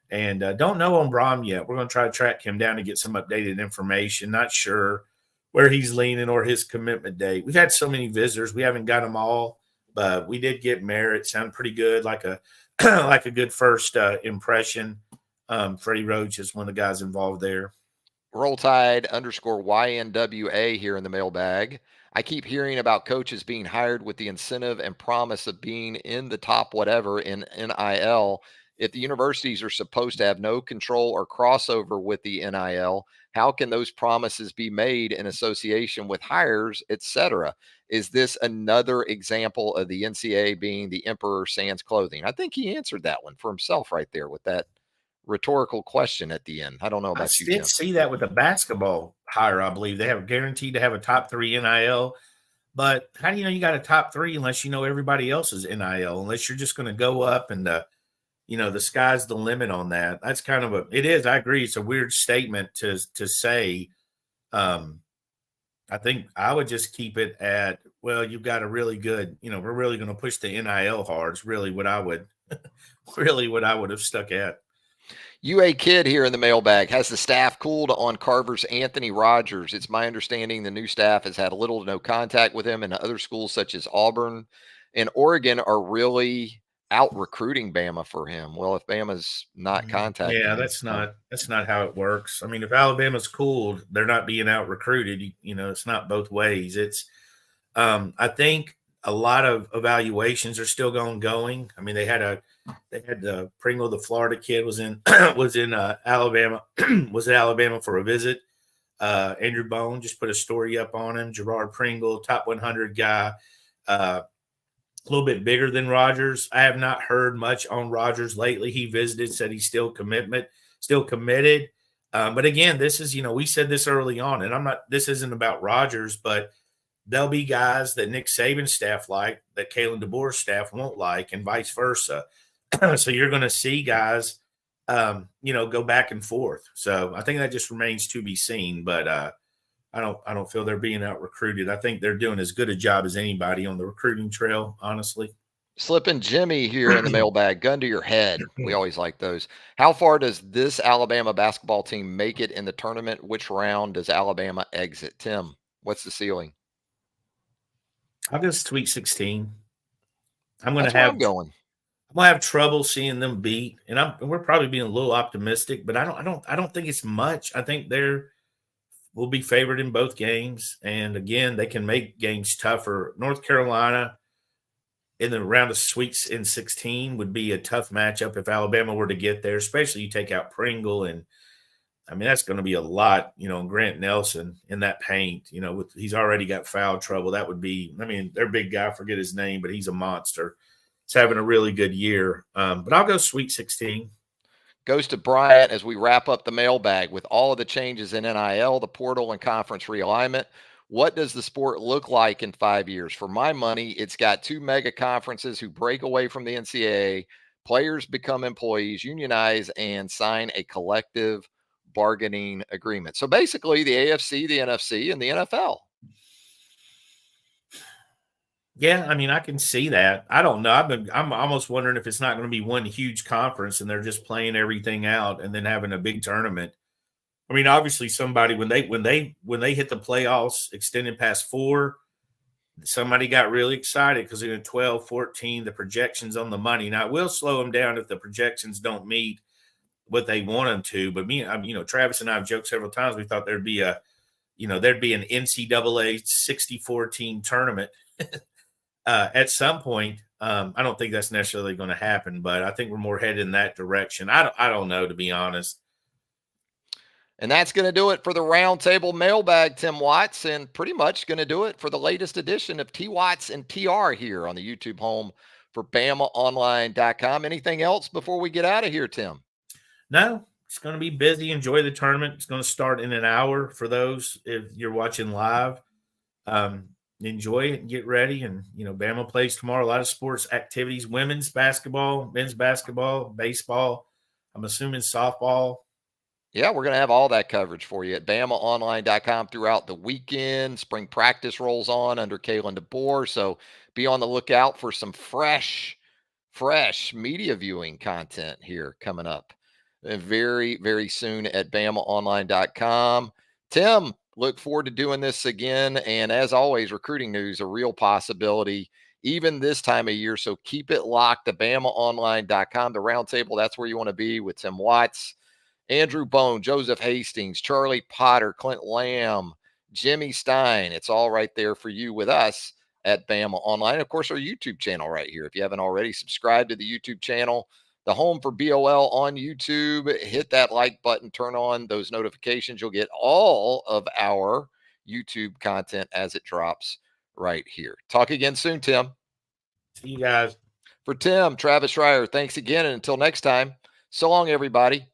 and don't know on Brom yet. We're going to try to track him down to get some updated information. Not sure where he's leaning or his commitment date. We've had so many visitors, we haven't got them all, but we did get Merritt. Sounded pretty good, like a like a good first impression. Freddie Roach is one of the guys involved there. Roll Tide _YNWA here in the mailbag. I keep hearing about coaches being hired with the incentive and promise of being in the top whatever in NIL. If the universities are supposed to have no control or crossover with the NIL, how can those promises be made in association with hires, etc.? Is this another example of the NCAA being the emperor sans clothing? I think he answered that one for himself right there with that rhetorical question at the end. I don't know about you, Tim. I Tim. did see that with the basketball hire. I believe they have guaranteed to have a top 3 NIL. But how do you know you got a top 3 unless you know everybody else's NIL? Unless you're just going to go up and the sky's the limit on that. That's kind of it is. I agree. It's a weird statement to say. I think I would just keep it at, well, you've got a really good, we're really going to push the NIL hard. It's really what I would have stuck at. UA Kid here in the mailbag. Has the staff cooled on Carver's Anthony Rogers? It's my understanding the new staff has had little to no contact with him, and other schools such as Auburn and Oregon are really out recruiting Bama for him. Well, if Bama's not contacting him, that's not how it works. I mean, if Alabama's cooled, they're not being out recruited. It's not both ways. It's I think a lot of evaluations are still going. I mean, they had Pringle, the Florida kid, was in Alabama, was in Alabama for a visit. Andrew Bone just put a story up on him. Gerard Pringle, top 100 guy, a little bit bigger than Rogers. I have not heard much on Rogers lately. He visited, said he's still committed. But again, this is, we said this early on, and this isn't about Rogers, but there'll be guys that Nick Saban's staff like that Kalen DeBoer's staff won't like, and vice versa. So you're going to see guys, go back and forth. So I think that just remains to be seen. But I don't feel they're being out recruited. I think they're doing as good a job as anybody on the recruiting trail, honestly. Slipping Jimmy here in the mailbag. Gun to your head. We always like those. How far does this Alabama basketball team make it in the tournament? Which round does Alabama exit? Tim, what's the ceiling? I'll go Sweet 16. I'm going to have trouble seeing them beat, and we're probably being a little optimistic, but I don't think it's much. I think will be favored in both games, and again, they can make games tougher. North Carolina in the round of Sweets in 16 would be a tough matchup if Alabama were to get there, especially you take out Pringle, and I mean that's going to be a lot. Grant Nelson in that paint. He's already got foul trouble. That would be. I mean, their big guy, I forget his name, but he's a monster. Having a really good year. But I'll go Sweet 16. Goes to Bryant as we wrap up the mailbag. With all of the changes in NIL, the portal, and conference realignment, what does the sport look like in 5 years? For my money, it's got 2 mega conferences who break away from the NCAA. Players become employees, unionize, and sign a collective bargaining agreement. So basically the AFC, the NFC, and the NFL. Yeah, I mean, I can see that. I don't know. I'm almost wondering if it's not going to be one huge conference and they're just playing everything out and then having a big tournament. I mean, obviously somebody when they hit the playoffs extended past 4, somebody got really excited because they're in 12, 14, the projections on the money. Now it will slow them down if the projections don't meet what they want them to. But Travis and I have joked several times. We thought there'd be an NCAA 64 team tournament. At some point, I don't think that's necessarily going to happen, but I think we're more headed in that direction. I don't know, to be honest. And that's going to do it for the Roundtable Mailbag, Tim Watts, and pretty much going to do it for the latest edition of T Watts and TR here on the YouTube home for BamaOnLine.com. Anything else before we get out of here, Tim? No, it's going to be busy. Enjoy the tournament. It's going to start in an hour for those if you're watching live. Enjoy it and get ready. And, Bama plays tomorrow. A lot of sports activities, women's basketball, men's basketball, baseball. I'm assuming softball. Yeah, we're going to have all that coverage for you at BamaOnLine.com throughout the weekend. Spring practice rolls on under Kalen DeBoer. So be on the lookout for some fresh media viewing content here coming up very, very soon at BamaOnline.com. Tim, look forward to doing this again. And as always, recruiting news, a real possibility, even this time of year. So keep it locked to BamaOnline.com. The Roundtable, that's where you want to be with Tim Watts, Andrew Bone, Joseph Hastings, Charlie Potter, Clint Lamb, Jimmy Stein. It's all right there for you with us at Bama Online. Of course, our YouTube channel right here. If you haven't already, subscribe to the YouTube channel, the home for BOL on YouTube. Hit that like button, turn on those notifications. You'll get all of our YouTube content as it drops right here. Talk again soon, Tim. See you guys. For Tim, Travis Reier, thanks again. And until next time, so long, everybody.